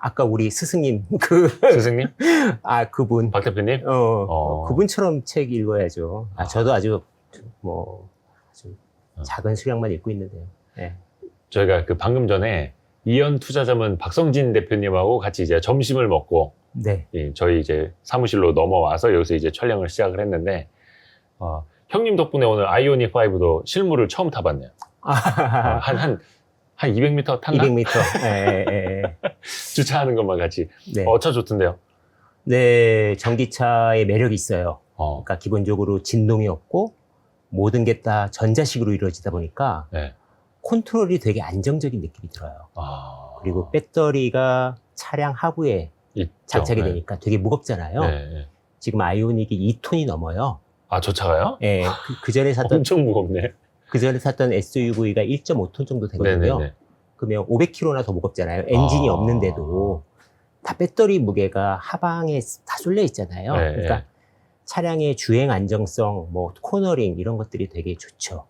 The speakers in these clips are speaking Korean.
아까 우리 스승님 스승님? 그분 박 대표님? 그분처럼 책 읽어야죠. 저도 아주 아주 어. 작은 수량만 읽고 있는데요. 네. 저희가 그 방금 전에 이현 투자자문 박성진 대표님하고 같이 이제 점심을 먹고 네. 저희 이제 사무실로 넘어와서 여기서 이제 촬영을 시작을 했는데 형님 덕분에 오늘 아이오닉 5도 실물을 처음 타봤네요. 한 200m 탔나? 200m. 예. 주차하는 것만 같이. 네. 차 좋던데요? 네, 전기차의 매력이 있어요. 어. 그러니까 기본적으로 진동이 없고 모든 게 다 전자식으로 이루어지다 보니까 네. 컨트롤이 되게 안정적인 느낌이 들어요. 그리고 배터리가 차량 하부에 있죠. 장착이 네. 되니까 되게 무겁잖아요. 네. 지금 아이오닉이 2톤이 넘어요. 저 차가요? 예, 그 전에 샀던 엄청 무겁네. SUV가 1.5톤 정도 되거든요. 네네네. 그러면 500kg나 더 무겁잖아요. 엔진이 없는데도 다 배터리 무게가 하방에 다 쏠려 있잖아요. 네, 그러니까 차량의 주행 안정성, 코너링 이런 것들이 되게 좋죠.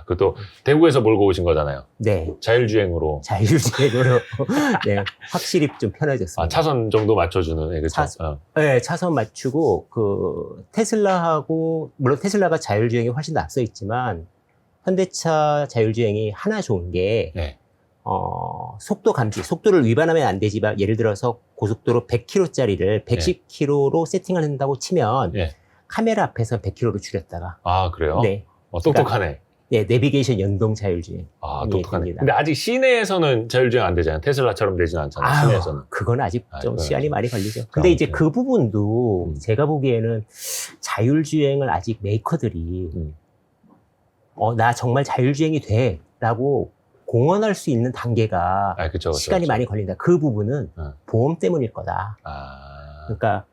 그것도 대구에서 몰고 오신 거잖아요. 네. 자율주행으로. 자율주행으로 네, 확실히 좀 편해졌습니다. 차선 정도 맞춰주는. 네, 그렇죠. 네, 차선 맞추고 테슬라하고 물론 테슬라가 자율주행이 훨씬 더 앞서 있지만 현대차 자율주행이 하나 좋은 게 네. 속도 감지, 속도를 위반하면 안 되지만 예를 들어서 고속도로 100km짜리를 110km로 세팅을 한다고 치면 네. 카메라 앞에서 100km로 줄였다가 그래요? 네. 똑똑하네. 네, 내비게이션 연동 자율주행. 똑똑하네. 됩니다. 근데 아직 시내에서는 자율주행 안 되잖아요. 테슬라처럼 되지는 않잖아요. 시내에서는. 그건 아직 좀 그건 시간이 아직. 많이 걸리죠. 근데 이제 그 부분도 음. 제가 보기에는 자율주행을 아직 메이커들이 나 정말 자율주행이 돼 라고 공언할 수 있는 단계가 그쵸. 시간이 많이 걸린다. 그 부분은 보험 때문일 거다. 그러니까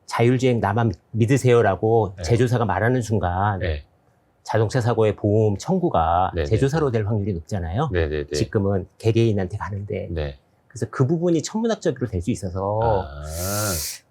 자율주행 나만 믿으세요라고 네. 제조사가 말하는 순간 네. 자동차 사고의 보험 청구가 네네. 제조사로 될 확률이 높잖아요. 네네네. 지금은 개개인한테 가는데. 네. 그래서 그 부분이 천문학적으로 될 수 있어서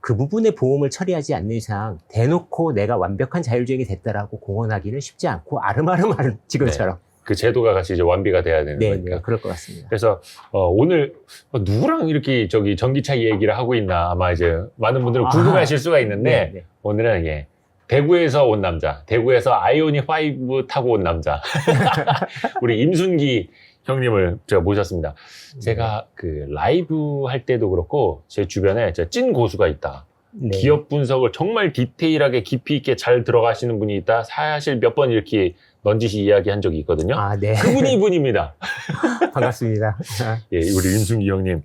그 부분의 보험을 처리하지 않는 이상 대놓고 내가 완벽한 자율주행이 됐다라고 공언하기는 쉽지 않고 아름아름 지금처럼. 그 제도가 같이 이제 완비가 돼야 되는 네, 거니까. 네, 그럴 것 같습니다. 그래서 오늘 누구랑 이렇게 전기차 얘기를 하고 있나 아마 이제 많은 분들은 궁금해하실 수가 있는데 네. 오늘은 대구에서 온 남자, 대구에서 아이오닉 5 타고 온 남자 우리 임순기 형님을 제가 모셨습니다. 제가 그 라이브 할 때도 그렇고 제 주변에 찐 고수가 있다. 네. 기업 분석을 정말 디테일하게 깊이 있게 잘 들어가시는 분이 있다. 사실 몇 번 이렇게 넌지시 이야기한 적이 있거든요. 네. 그분이 이분입니다. 반갑습니다. 우리 임순기 형님.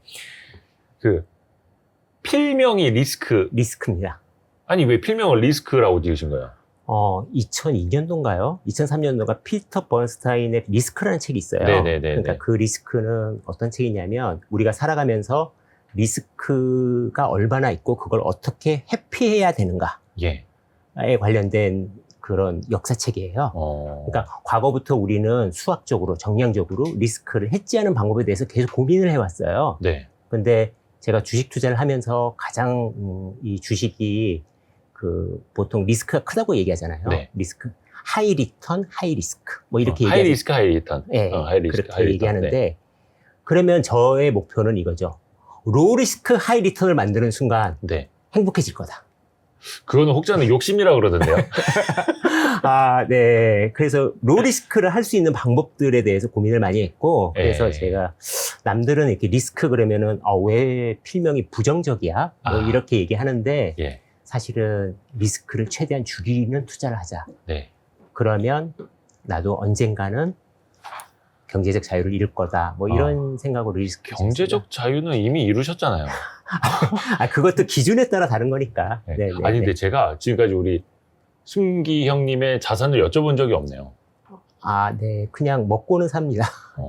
필명이 리스크입니다. 아니, 왜 필명을 리스크라고 지으신 거예요? 2002년도인가요? 2003년도가 피터 번스타인의 리스크라는 책이 있어요. 네네네. 그러니까 그 리스크는 어떤 책이냐면 우리가 살아가면서 리스크가 얼마나 있고 그걸 어떻게 회피해야 되는가에 관련된 그런 역사책이에요. 그러니까 과거부터 우리는 수학적으로 정량적으로 리스크를 해지하는 방법에 대해서 계속 고민을 해왔어요. 네. 근데 제가 주식 투자를 하면서 가장 이 주식이 보통 리스크가 크다고 얘기하잖아요. 네. 리스크, 하이 리턴, 하이 리스크 이렇게 하이 리스크, 하이 리턴. 네, 하이 리스크, 그렇게 하이 리턴. 얘기하는데 네. 그러면 저의 목표는 이거죠. 로우 리스크, 하이 리턴을 만드는 순간 네. 행복해질 거다. 그거는 혹자는 욕심이라고 그러던데요. 네. 그래서 로우 리스크를 할 수 있는 방법들에 대해서 고민을 많이 했고, 그래서 제가 남들은 이렇게 리스크 그러면은 왜 필명이 부정적이야? 이렇게 얘기하는데 사실은 리스크를 최대한 줄이는 투자를 하자. 네. 그러면 나도 언젠가는 경제적 자유를 이룰 거다. 이런 생각으로 리스크. 경제적 자유는 이미 이루셨잖아요. 그것도 기준에 따라 다른 거니까. 네. 네, 아니, 근데 제가 지금까지 우리 순기 형님의 자산을 여쭤본 적이 없네요. 네. 그냥 먹고는 삽니다.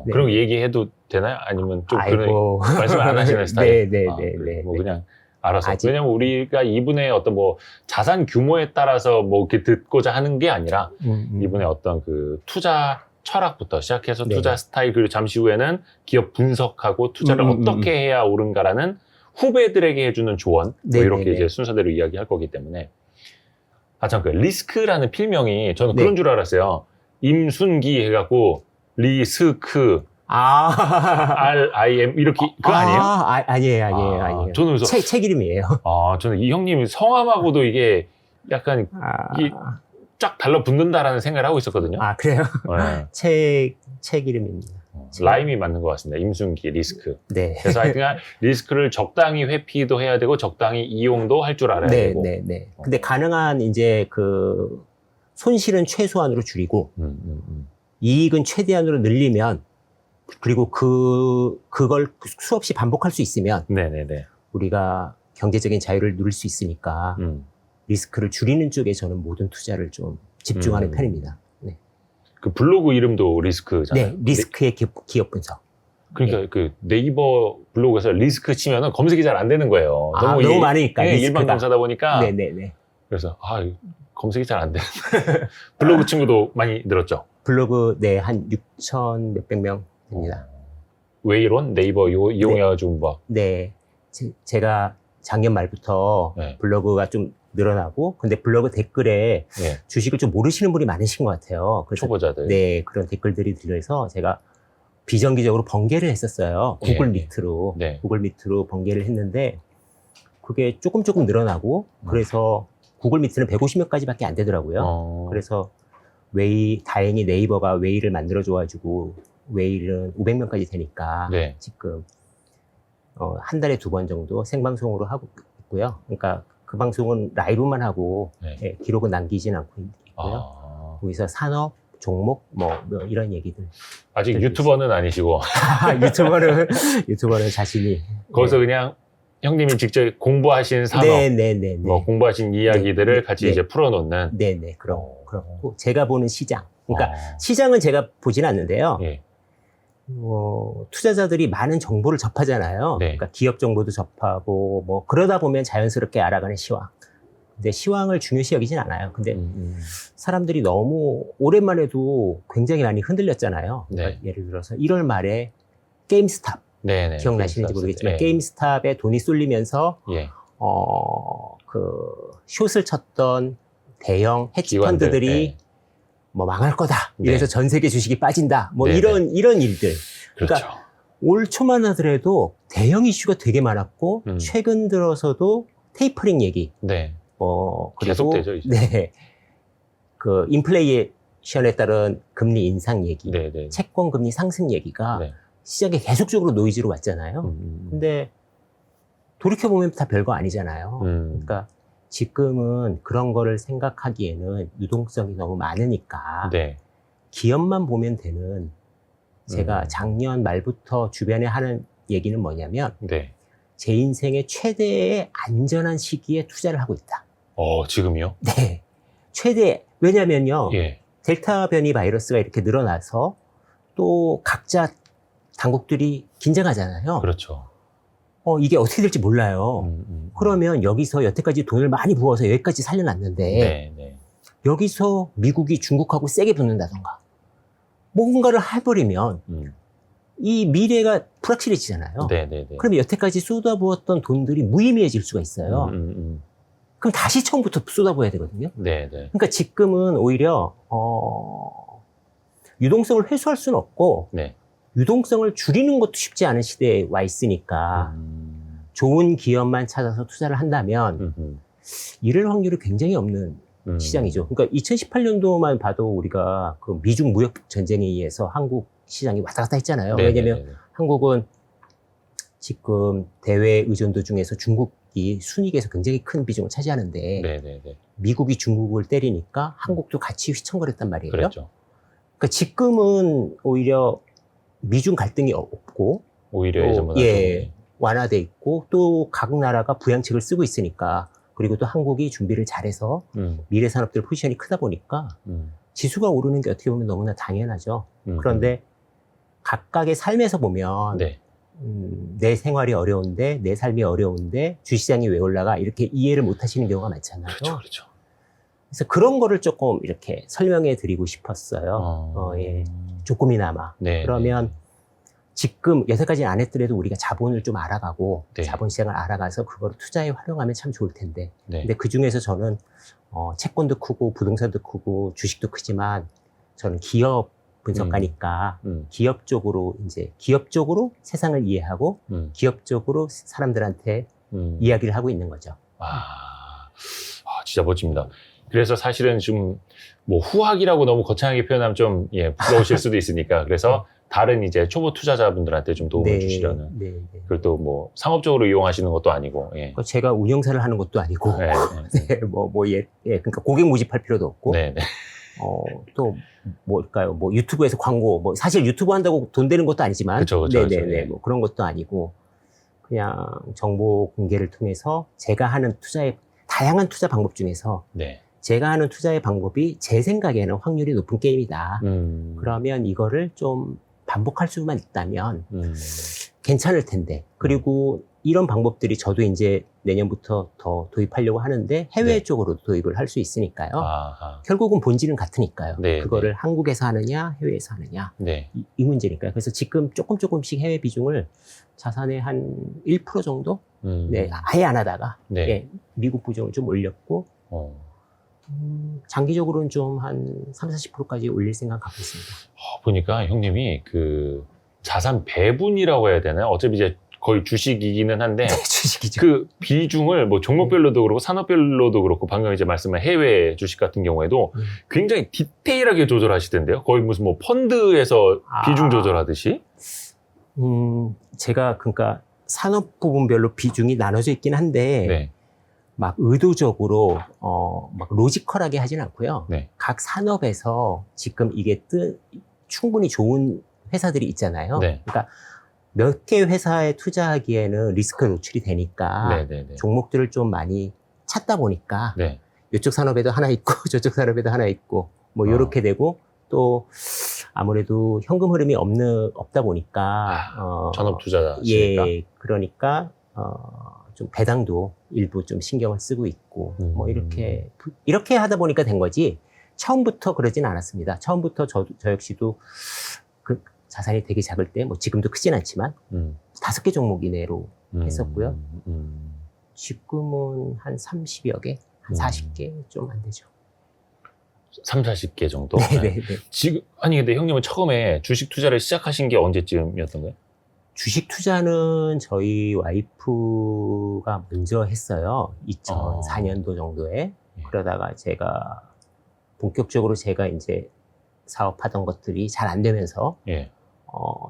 네. 그럼 얘기해도 되나요? 아니면 좀 그런 말씀 안 하시는 스타일? 네. 그냥 알아서. 왜냐면 우리가 이분의 어떤 자산 규모에 따라서 이렇게 듣고자 하는 게 아니라 이분의 어떤 투자 철학부터 시작해서 투자 스타일, 그리고 잠시 후에는 기업 분석하고 투자를 어떻게 해야 옳은가라는 후배들에게 해주는 조언, 이렇게 이제 순서대로 이야기할 거기 때문에. 참, 리스크라는 필명이 저는 그런 줄 알았어요. 임순기 해갖고 리스크, RIM 이렇게 그거 아니에요? 아니에요. 저는 그래서 책 이름이에요. 저는 이 형님 성함하고도 이게 약간 이게 쫙 달라붙는다라는 생각을 하고 있었거든요. 그래요? 네. 책 이름입니다. 라임이 맞는 것 같습니다. 임순기 리스크. 네. 그래서 하여튼 리스크를 적당히 회피도 해야 되고 적당히 이용도 할 줄 알아야 되고. 네. 근데 가능한 이제 그 손실은 최소한으로 줄이고 이익은 최대한으로 늘리면 그리고 그걸 수없이 반복할 수 있으면 네네네. 우리가 경제적인 자유를 누릴 수 있으니까 리스크를 줄이는 쪽에 저는 모든 투자를 좀 집중하는 편입니다. 네. 그 블로그 이름도 리스크잖아요. 네, 리스크의 기업 분석. 그러니까 네. 그 네이버 블로그에서 리스크 치면은 검색이 잘 안 되는 거예요. 너무 많으니까. 네, 일반 검사다 보니까. 네네네. 그래서 검색이 잘 안 되는. 블로그 친구도 많이 늘었죠. 블로그 한 6천 몇백 명 됩니다. 웨이론 네이버 이용해가지고 막. 네, 제가 작년 말부터 네. 블로그가 좀 늘어나고, 근데 블로그 댓글에 네. 주식을 좀 모르시는 분이 많으신 것 같아요. 그래서 초보자들. 네, 그런 댓글들이 들려서 제가 비정기적으로 번개를 했었어요. 구글 밑으로. 네. 구글 밑으로 번개를 했는데, 그게 조금 늘어나고, 그래서 구글 밑에는 150명까지밖에 안 되더라고요. 그래서 다행히 네이버가 웨이를 만들어줘가지고, 웨이는 500명까지 되니까, 네. 지금, 한 달에 2번 정도 생방송으로 하고 있고요. 그러니까 그 방송은 라이브만 하고, 네. 예, 기록은 남기진 않고 있고요. 거기서 산업, 종목, 뭐 이런 얘기들. 아직 유튜버는 아니시고. 유튜버는 자신이. 거기서 그냥 형님이 직접 공부하신 산업, 네네네. 뭐 공부하신 이야기들을 같이 이제 풀어놓는. 네네. 그렇고 제가 보는 시장. 그러니까 시장은 제가 보지는 않는데요. 예. 투자자들이 많은 정보를 접하잖아요. 네. 그러니까 기업 정보도 접하고 뭐 그러다 보면 자연스럽게 알아가는 시황. 근데 시황을 중요시 여기진 않아요. 근데 사람들이 너무 오랜만에도 굉장히 많이 흔들렸잖아요. 그러니까 네. 예를 들어서 1월 말에 게임스탑. 네네. 기억나시는지 모르겠지만 네. 게임스탑에 돈이 쏠리면서 예. 숏을 쳤던 대형 헤지펀드들이 네. 뭐 망할 거다. 네. 이래서 전 세계 주식이 빠진다. 뭐 네네. 이런 일들. 그렇죠. 그러니까 올 초만 하더라도 대형 이슈가 되게 많았고 최근 들어서도 테이퍼링 얘기. 네. 그리고 계속되죠, 이제. 네. 그 인플레이션에 따른 금리 인상 얘기. 네네. 채권 금리 상승 얘기가 네. 시장에 계속적으로 노이즈로 왔잖아요. 근데 돌이켜보면 다 별거 아니잖아요. 그러니까 지금은 그런 거를 생각하기에는 유동성이 너무 많으니까 네. 기업만 보면 되는 제가 작년 말부터 주변에 하는 얘기는 뭐냐면 네. 제 인생의 최대의 안전한 시기에 투자를 하고 있다. 지금이요? 네. 왜냐면요. 예. 델타 변이 바이러스가 이렇게 늘어나서 또 각자 당국들이 긴장하잖아요. 그렇죠. 이게 어떻게 될지 몰라요. 그러면 여기서 여태까지 돈을 많이 부어서 여기까지 살려놨는데 네. 여기서 미국이 중국하고 세게 붙는다던가 뭔가를 해버리면 이 미래가 불확실해지잖아요. 네네네. 그러면 여태까지 쏟아부었던 돈들이 무의미해질 수가 있어요. 그럼 다시 처음부터 쏟아부어야 되거든요. 네네. 그러니까 지금은 오히려 유동성을 회수할 수는 없고 네. 유동성을 줄이는 것도 쉽지 않은 시대에 와 있으니까 좋은 기업만 찾아서 투자를 한다면 이럴 확률이 굉장히 없는 시장이죠. 그러니까 2018년도만 봐도 우리가 그 미중 무역 전쟁에 의해서 한국 시장이 왔다 갔다 했잖아요. 네네네. 왜냐하면 한국은 지금 대외 의존도 중에서 중국이 순이익에서 굉장히 큰 비중을 차지하는데 네네네. 미국이 중국을 때리니까 한국도 같이 휘청거렸단 말이에요. 그렇죠. 그러니까 지금은 오히려 미중 갈등이 없고 오히려 예전보다 완화돼 있고 또 각 나라가 부양책을 쓰고 있으니까 그리고 또 한국이 준비를 잘해서 미래 산업들 포지션이 크다 보니까 지수가 오르는 게 어떻게 보면 너무나 당연하죠. 그런데 각각의 삶에서 보면 네. 내 생활이 어려운데 내 삶이 어려운데 주시장이 왜 올라가 이렇게 이해를 못 하시는 경우가 많잖아요. 그렇죠. 그래서 그런 거를 조금 이렇게 설명해 드리고 싶었어요. 조금이나마. 네, 그러면 지금 여태까지는 안 했더라도 우리가 자본을 좀 알아가고 네. 자본시장을 알아가서 그거를 투자에 활용하면 참 좋을 텐데. 네. 근데 그 중에서 저는 채권도 크고 부동산도 크고 주식도 크지만 저는 기업을 분석가니까 기업적으로 세상을 이해하고 기업적으로 사람들한테 이야기를 하고 있는 거죠. 진짜 멋집니다. 그래서 사실은 좀 뭐 후학이라고 너무 거창하게 표현하면 좀 부러우실 수도 있으니까 그래서 다른 이제 초보 투자자분들한테 좀 도움을 주시려는. 그걸 또 뭐 상업적으로 이용하시는 것도 아니고. 제가 운영사를 하는 것도 아니고. 그러니까 고객 모집할 필요도 없고. 또 뭘까요? 뭐 유튜브에서 광고, 뭐 사실 유튜브 한다고 돈 되는 것도 아니지만. 그쵸. 뭐 그런 것도 아니고 그냥 정보 공개를 통해서 제가 하는 다양한 투자 방법 중에서. 제가 하는 투자의 방법이 제 생각에는 확률이 높은 게임이다. 그러면 이거를 좀 반복할 수만 있다면 괜찮을 텐데. 그리고 이런 방법들이 저도 이제 내년부터 더 도입하려고 하는데 해외 쪽으로 도입을 할 수 있으니까요. 결국은 본질은 같으니까요. 그거를 한국에서 하느냐 해외에서 하느냐 이 문제니까요. 그래서 지금 조금씩 해외 비중을 자산의 한 1% 정도 아예 안 하다가 미국 비중을 좀 올렸고 장기적으로는 좀 한 30-40%까지 올릴 생각 갖고 있습니다. 보니까 형님이 그 자산 배분이라고 해야 되나요? 어차피 이제 거의 주식이기는 한데 주식이죠. 그 비중을 뭐 종목별로도 그렇고 산업별로도 그렇고 방금 이제 말씀한 해외 주식 같은 경우에도 굉장히 디테일하게 조절하시던데요. 거의 무슨 뭐 펀드에서 비중 조절하듯이. 제가 그러니까 산업 부분별로 비중이 나눠져 있긴 한데 막 의도적으로 막 로지컬하게 하진 않고요. 각 산업에서 지금 이게 충분히 좋은 회사들이 있잖아요. 그러니까 몇 개 회사에 투자하기에는 리스크에 노출이 되니까 종목들을 좀 많이 찾다 보니까 이쪽 산업에도 하나 있고 저쪽 산업에도 하나 있고 뭐 이렇게 되고 또 아무래도 현금 흐름이 없다 보니까 전업 투자자시니까 그러니까 좀 배당도 일부 좀 신경을 쓰고 있고 뭐 이렇게 하다 보니까 된 거지 처음부터 그러진 않았습니다. 처음부터 저 역시도 그 자산이 되게 작을 때 뭐 지금도 크진 않지만 5개 종목 이내로 했었고요. 지금은 한 30여 개, 한 40개 좀 안 되죠. 30-40개 정도? 지금 근데 형님은 처음에 주식 투자를 시작하신 게 언제쯤이었던가요? 주식 투자는 저희 와이프가 먼저 했어요. 2004년도 정도에. 그러다가 제가 본격적으로 제가 이제 사업하던 것들이 잘 안 되면서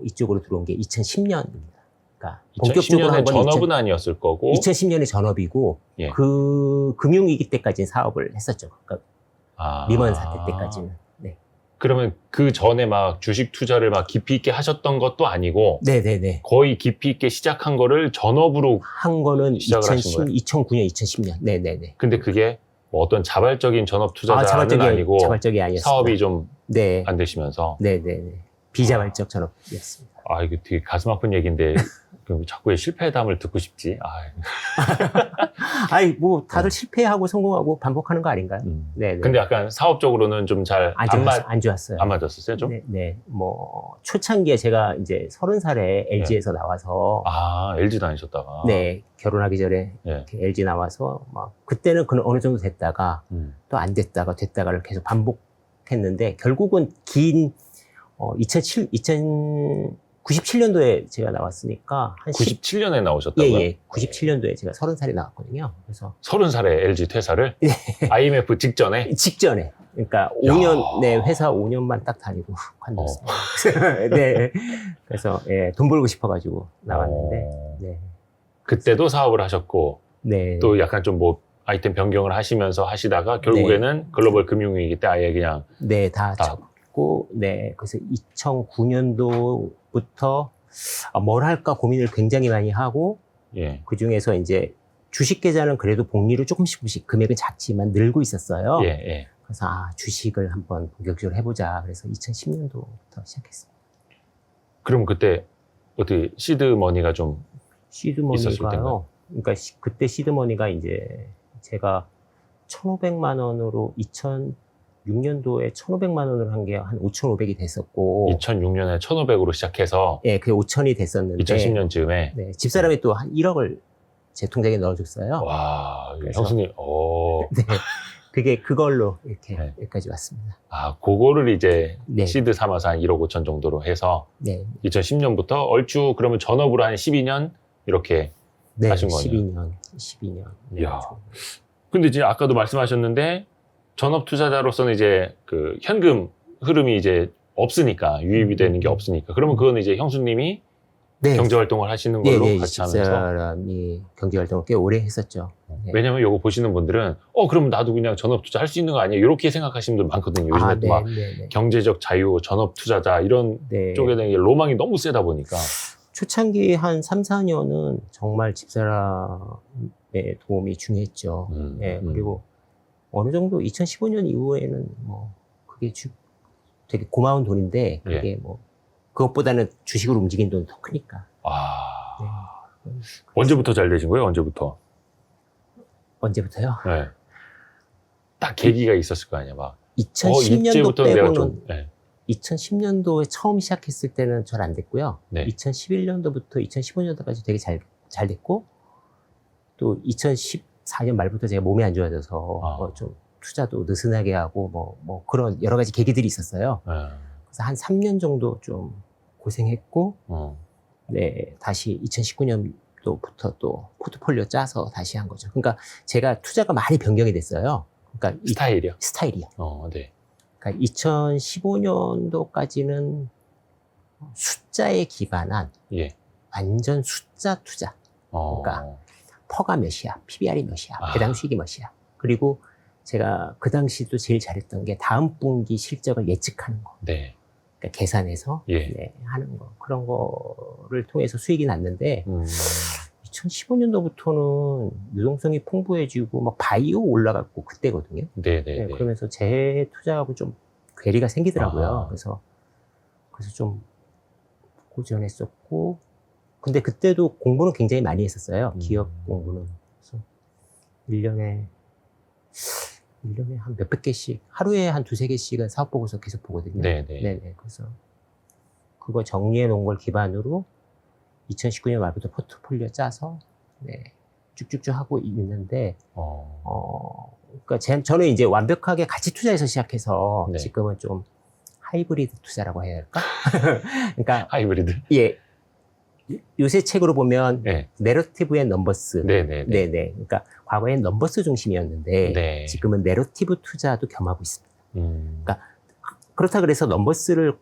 이쪽으로 들어온 게 2010년입니다. 그러니까 본격적으로 한 건 전업은 아니었을 거고 2010년에 전업이고 그 금융위기 때까지는 사업을 했었죠. 그러니까 리먼 사태 때까지는. 그러면 그 전에 막 주식 투자를 막 깊이 있게 하셨던 것도 아니고 거의 깊이 있게 시작한 거를 전업으로 한 거는 2009년, 2010년. 근데 그게 뭐 어떤 자발적인 전업 투자자는 아니고 자발적이 아니었습니다. 사업이 좀 안 되시면서 비자발적 전업이었습니다. 이거 되게 가슴 아픈 얘기인데 자꾸 실패의 담을 듣고 싶지. 뭐 다들 실패하고 성공하고 반복하는 거 아닌가요? 근데 약간 사업적으로는 좀 잘 안 좋았어요. 안 맞았었어요, 좀? 뭐 초창기에 제가 이제 30살에 LG에서 나와서 LG 다니셨다가 결혼하기 전에 이렇게 LG 나와서 막 그때는 어느 정도 됐다가 또 안 됐다가를 계속 반복했는데 결국은 긴 97년도에 제가 나왔으니까 97년에 나오셨다고요? 97년도에 제가 30살에 나왔거든요. 그래서 30살에 LG 퇴사를? IMF 직전에? 직전에. 그러니까 5년, 회사 5년만 딱 다니고 관뒀어요. 그래서 돈 벌고 싶어가지고 나왔는데. 그때도 사업을 하셨고 또 약간 좀 뭐 아이템 변경을 하시면서 하시다가 결국에는 글로벌 금융위기 때 아예 그냥 다 접고 그래서 2009년도부터 뭘 할까 고민을 굉장히 많이 하고 그 중에서 이제 주식 계좌는 그래도 복리로 조금씩 금액은 작지만 늘고 있었어요. 그래서 주식을 한번 본격적으로 해보자. 그래서 2010년도부터 시작했습니다. 그럼 그때 어떻게 시드머니가 좀 있었을 텐가요? 그러니까 그때 시드머니가 이제 제가 1,500만 원으로 2006년도에 1,500만 원을 한 게 한 5,500이 됐었고 2006년에 1,500으로 시작해서 그게 5,000이 됐었는데 2010년쯤에 집사람이 또 한 1억을 제 통장에 넣어줬어요. 와, 형수님. 그게 그걸로 이렇게 네. 여기까지 왔습니다. 아, 그거를 이제 네. 시드 삼아서 한 1억 5천 정도로 해서 네. 2010년부터 얼추 그러면 전업으로 한 12년 이렇게 네. 하신 거네요. 12년. 이야. 근데 이제 아까도 말씀하셨는데 전업 투자자로서는 이제 그 현금 흐름이 이제 없으니까 유입이 되는 게 없으니까 그러면 그거는 이제 형수님이 네. 경제활동을 하시는 걸로 네, 같이 하면서 집사람이 경제활동을 꽤 오래 했었죠. 네. 왜냐면 요거 보시는 분들은 그럼 나도 그냥 전업 투자 할 수 있는 거 아니에요? 이렇게 생각하시는 분들 많거든요. 요즘에 또 막 경제적 자유, 전업 투자자 이런 네. 쪽에 대한 게 로망이 너무 세다 보니까 초창기 한 3, 4년은 정말 집사람의 도움이 중요했죠. 네, 그리고 어느 정도 2015년 이후에는 뭐 그게 되게 고마운 돈인데 그게 예. 뭐 그것보다는 주식으로 움직인 돈이 더 크니까. 네. 언제부터 잘 되신 거예요? 언제부터? 언제부터요? 네. 딱 계기가 있었을 거 아니야, 막. 2010년도 빼고는 좀, 네. 2010년도에 처음 시작했을 때는 잘 안 됐고요. 네. 2011년도부터 2015년도까지 되게 잘 됐고 또 2014년 말부터 제가 몸이 안 좋아져서 좀 투자도 느슨하게 하고 뭐 그런 여러 가지 계기들이 있었어요. 그래서 한 3년 정도 좀 고생했고 네, 다시 2019년도부터 또 포트폴리오 짜서 다시 한 거죠. 그러니까 제가 투자가 많이 변경이 됐어요. 그러니까 스타일이요? 스타일이요. 네. 그러니까 2015년도까지는 숫자에 기반한 예. 완전 숫자 투자. 그러니까 퍼가 몇이야, PBR이 몇이야, 배당 수익이 몇이야. 그리고 제가 그 당시도 제일 잘했던 게 다음 분기 실적을 예측하는 거. 네. 그러니까 계산해서 예. 네, 하는 거. 그런 거를 통해서 수익이 났는데 2015년도부터는 유동성이 풍부해지고 막 바이오 올라갔고 그때거든요. 네네. 네, 그러면서 제 투자하고 좀 괴리가 생기더라고요. 그래서 좀 고전했었고, 근데 그때도 공부는 굉장히 많이 했었어요. 기업 공부는. 그래서 1년에 한 몇백 개씩, 하루에 한 두세 개씩은 사업 보고서 계속 보거든요. 네네. 그래서 그거 정리해 놓은 걸 기반으로 2019년 말부터 포트폴리오 짜서, 네, 쭉쭉쭉 하고 있는데, 그러니까 저는 이제 완벽하게 가치 투자에서 시작해서 네. 지금은 좀 하이브리드 투자라고 해야 할까? 그러니까 하이브리드. 예. 요새 책으로 보면 네. 내러티브 앤 넘버스. 네네. 그러니까 과거엔 넘버스 중심이었는데 네. 지금은 내러티브 투자도 겸하고 있습니다. 그러니까 그렇다 그래서 넘버스를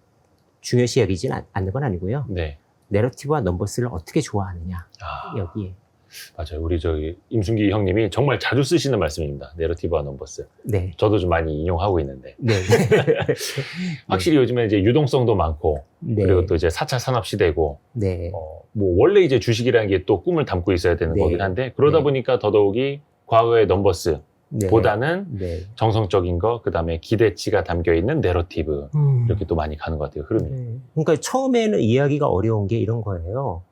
중요시 여기진 않는 건 아니고요. 네. 내러티브와 넘버스를 어떻게 좋아하느냐. 여기에. 맞아요. 우리 저기 임순기 형님이 정말 자주 쓰시는 말씀입니다. 내러티브와 넘버스. 네. 저도 좀 많이 인용하고 있는데. 네. 확실히 요즘에 이제 유동성도 많고, 네. 그리고 또 이제 4차 산업 시대고, 네. 뭐 원래 이제 주식이라는 게 또 꿈을 담고 있어야 되는 네. 거긴 한데, 그러다 네. 보니까 더더욱이 과거의 넘버스 네. 보다는 네. 정성적인 거, 그 다음에 기대치가 담겨 있는 내러티브 이렇게 또 많이 가는 것 같아요. 흐름이. 네. 그러니까 처음에는 이해하기가 어려운 게 이런 거예요.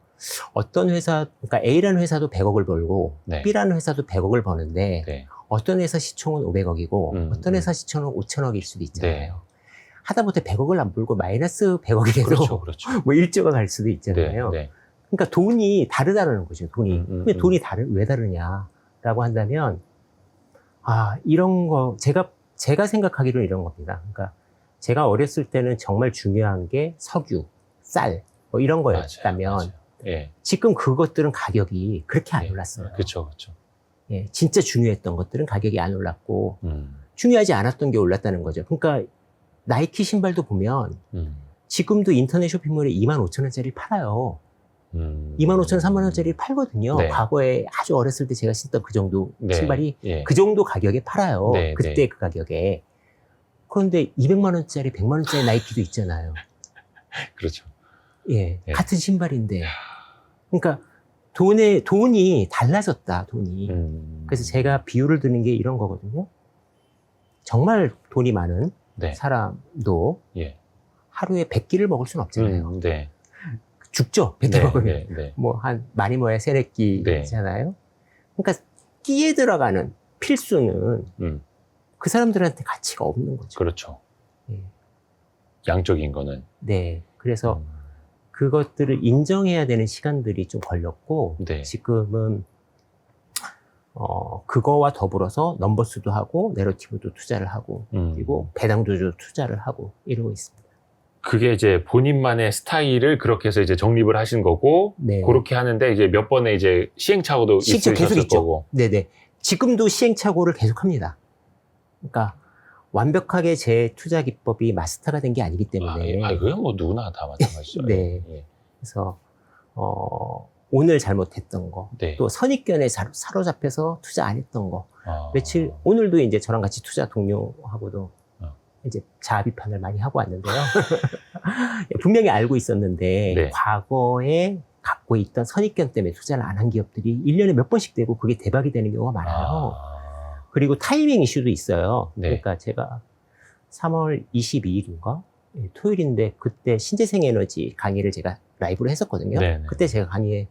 어떤 회사, 그러니까 A라는 회사도 100억을 벌고 네. B라는 회사도 100억을 버는데 네. 어떤 회사 시총은 500억이고 어떤 회사 시총은 5천억일 수도 있잖아요. 네. 하다못해 100억을 안 벌고 마이너스 100억이 돼도 그렇죠. 뭐 1조가 갈 수도 있잖아요. 네. 그러니까 돈이 다르다는 거죠. 돈이. 근데 돈이 왜 다르냐라고 한다면 이런 거 제가 생각하기로는 이런 겁니다. 그러니까 제가 어렸을 때는 정말 중요한 게 석유, 쌀 뭐 이런 거였다면 맞아요. 예. 지금 그것들은 가격이 그렇게 안 올랐어요. 그렇죠. 예, 진짜 중요했던 것들은 가격이 안 올랐고 중요하지 않았던 게 올랐다는 거죠. 그러니까 나이키 신발도 보면 지금도 인터넷 쇼핑몰에 25,000원짜리 팔아요. 25,000원, 30,000원짜리 팔거든요. 네. 과거에 아주 어렸을 때 제가 신던 그 정도 네. 신발이 예. 그 정도 가격에 팔아요. 네, 그때 네. 그 가격에. 그런데 200만 원짜리, 100만 원짜리 나이키도 있잖아요. 그렇죠. 예, 네. 같은 신발인데. 그러니까 돈이 달라졌다, 돈이. 그래서 제가 비유를 드는 게 이런 거거든요. 정말 돈이 많은 네. 사람도 예. 하루에 100끼를 먹을 수는 없잖아요. 네. 죽죠, 100끼 먹으면. 네. 뭐 많이 먹어야 3, 4끼잖아요. 그러니까 끼에 들어가는 필수는 그 사람들한테 가치가 없는 거죠. 그렇죠. 예. 양적인 거는. 네. 그래서 그것들을 인정해야 되는 시간들이 좀 걸렸고 네. 지금은 그거와 더불어서 넘버스도 하고 내러티브도 투자를 하고 그리고 배당도 투자를 하고 이러고 있습니다. 그게 이제 본인만의 스타일을 그렇게 해서 이제 정립을 하신 거고, 네. 그렇게 하는데 이제 몇 번의 이제 시행착오도 계속 있으셨을 있죠. 거고. 네네. 지금도 시행착오를 계속합니다. 그러니까 완벽하게 제 투자 기법이 마스터가 된 게 아니기 때문에. 그건 뭐 누구나 다 마찬가지죠. 네. 예. 그래서 오늘 잘못했던 거, 네. 또 선입견에 사로잡혀서 투자 안 했던 거. 아. 오늘도 이제 저랑 같이 투자 동료하고도 이제 자아 비판을 많이 하고 왔는데요. 분명히 알고 있었는데 네. 과거에 갖고 있던 선입견 때문에 투자를 안 한 기업들이 1년에 몇 번씩 되고 그게 대박이 되는 경우가 많아요. 그리고 타이밍 이슈도 있어요. 네. 그러니까 제가 3월 22일인가? 토요일인데 그때 신재생 에너지 강의를 제가 라이브로 했었거든요. 네네. 그때 제가 강의에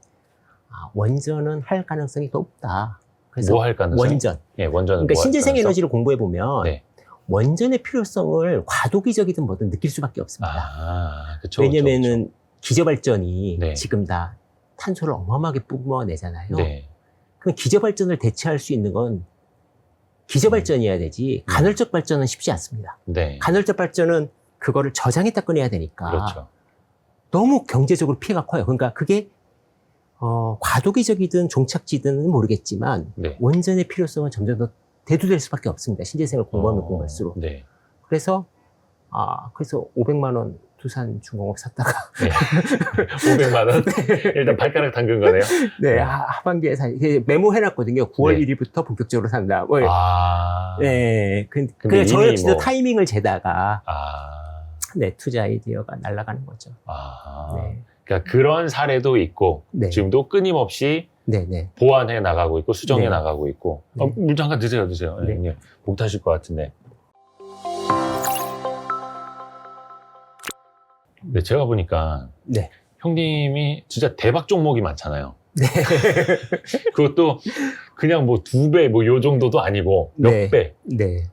원전은 할 가능성이 더 높다. 그래서 뭐 할 가능성? 원전. 예, 원전은 그러니까 뭐 신재생 할 가능성? 에너지를 공부해 보면 네. 원전의 필요성을 과도기적이든 뭐든 느낄 수밖에 없습니다. 그쵸, 왜냐면은 기저발전이 네. 지금 다 탄소를 어마어마하게 뿜어내잖아요. 네. 그럼 기저발전을 대체할 수 있는 건 기저발전이어야 되지 간헐적 발전은 쉽지 않습니다. 네. 간헐적 발전은 그거를 저장했다 꺼내야 되니까 그렇죠. 너무 경제적으로 피해가 커요. 그러니까 그게 과도기적이든 종착지든 모르겠지만 네. 원전의 필요성은 점점 더 대두될 수밖에 없습니다. 신재생을 공부하면 공부할수록. 네. 그래서 500만 원 두산중공업 샀다가 네. 500만 원? 일단 발가락 담근 거네요. 네, 네. 하반기에 메모해놨거든요. 9월 네. 1일부터 본격적으로 산다. 뭐, 근데 네, 그냥 저 이미 역시도 뭐- 타이밍을 재다가 아. 네, 투자 아이디어가 날아가는 거죠. 네, 그러니까 그런 사례도 있고, 네. 지금도 끊임없이 네, 네. 보완해 나가고 있고, 수정해 네. 나가고 있고. 네. 물 잠깐 드세요. 네. 네. 목 타실 것 같은데. 네, 제가 보니까 네. 형님이 진짜 대박 종목이 많잖아요. 네. 그것도 그냥 뭐 2배, 뭐 요 정도도 아니고 몇 네. 배. 네.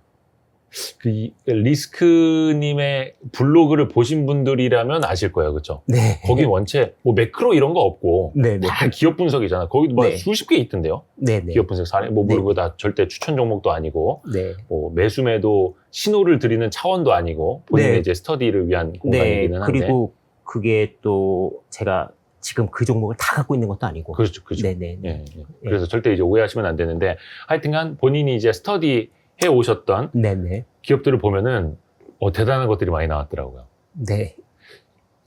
리스크님의 블로그를 보신 분들이라면 아실 거예요. 그렇죠? 네. 거기 원체 뭐 매크로 이런 거 없고 네. 네. 다 기업 분석이잖아. 거기도 막 네. 수십 개 있던데요. 네. 네. 기업 분석 사례. 뭐 네. 그리고 다 절대 추천 종목도 아니고 네. 뭐 매수매도 신호를 드리는 차원도 아니고 본인의 네. 이제 스터디를 위한 네. 공간이기는 한데. 그리고 그게 또 제가 지금 그 종목을 다 갖고 있는 것도 아니고. 그렇죠. 네. 네. 예, 예. 그래서 절대 이제 오해하시면 안 되는데 하여튼간 본인이 이제 스터디 해 오셨던 네. 네. 기업들을 보면은 대단한 것들이 많이 나왔더라고요. 네.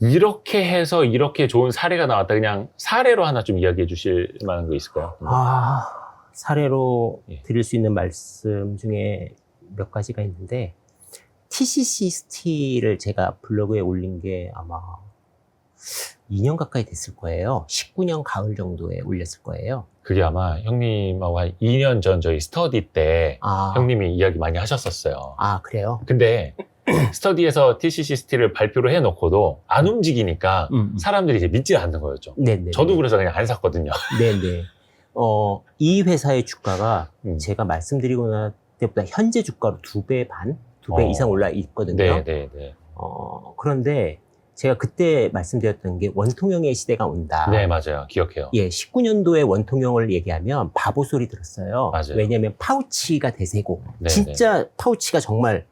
이렇게 해서 이렇게 좋은 사례가 나왔다. 그냥 사례로 하나 좀 이야기해 주실 만한 거 있을까요? 사례로 예. 드릴 수 있는 말씀 중에 몇 가지가 있는데, TCC 스틸을 제가 블로그에 올린 게 아마 2년 가까이 됐을 거예요. 19년 가을 정도에 올렸을 거예요. 그게 아마 형님하고 한 2년 전 저희 스터디 때 형님이 이야기 많이 하셨었어요. 그래요? 근데 스터디에서 TCC 스틸을 발표를 해놓고도 안 움직이니까 사람들이 이제 믿지 않는 거였죠. 네네. 저도 그래서 그냥 안 샀거든요. 네네. 이 회사의 주가가 제가 제가 말씀드리고 나 때보다 현재 주가로 2배 반? 2배 이상 올라 있거든요. 네네네. 그런데 제가 그때 말씀드렸던 게 원통형의 시대가 온다. 네, 맞아요. 기억해요. 예, 19년도에 원통형을 얘기하면 바보 소리 들었어요. 맞아요. 왜냐면 파우치가 대세고, 네, 진짜 파우치가 정말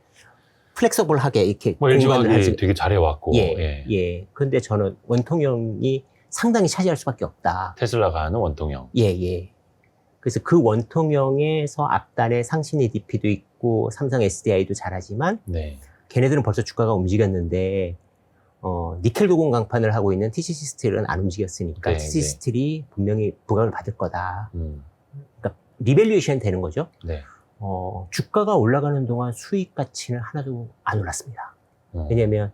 플렉서블하게 이렇게 뭐 공간을 LG화학이 가지고. 되게 잘해왔고 예. 근데 저는 원통형이 상당히 차지할 수밖에 없다. 테슬라가 하는 원통형. 예. 그래서 그 원통형에서 앞단에 상신 EDP도 있고 삼성 SDI도 잘하지만 네. 걔네들은 벌써 주가가 움직였는데 니켈 도금 강판을 하고 있는 TCC 스틸은 안 움직였으니까 네, TCC 네. 스틸이 분명히 부각을 받을 거다. 음. 그러니까 리밸류에이션 되는 거죠. 네. 주가가 올라가는 동안 수익 가치는 하나도 안 올랐습니다. 왜냐면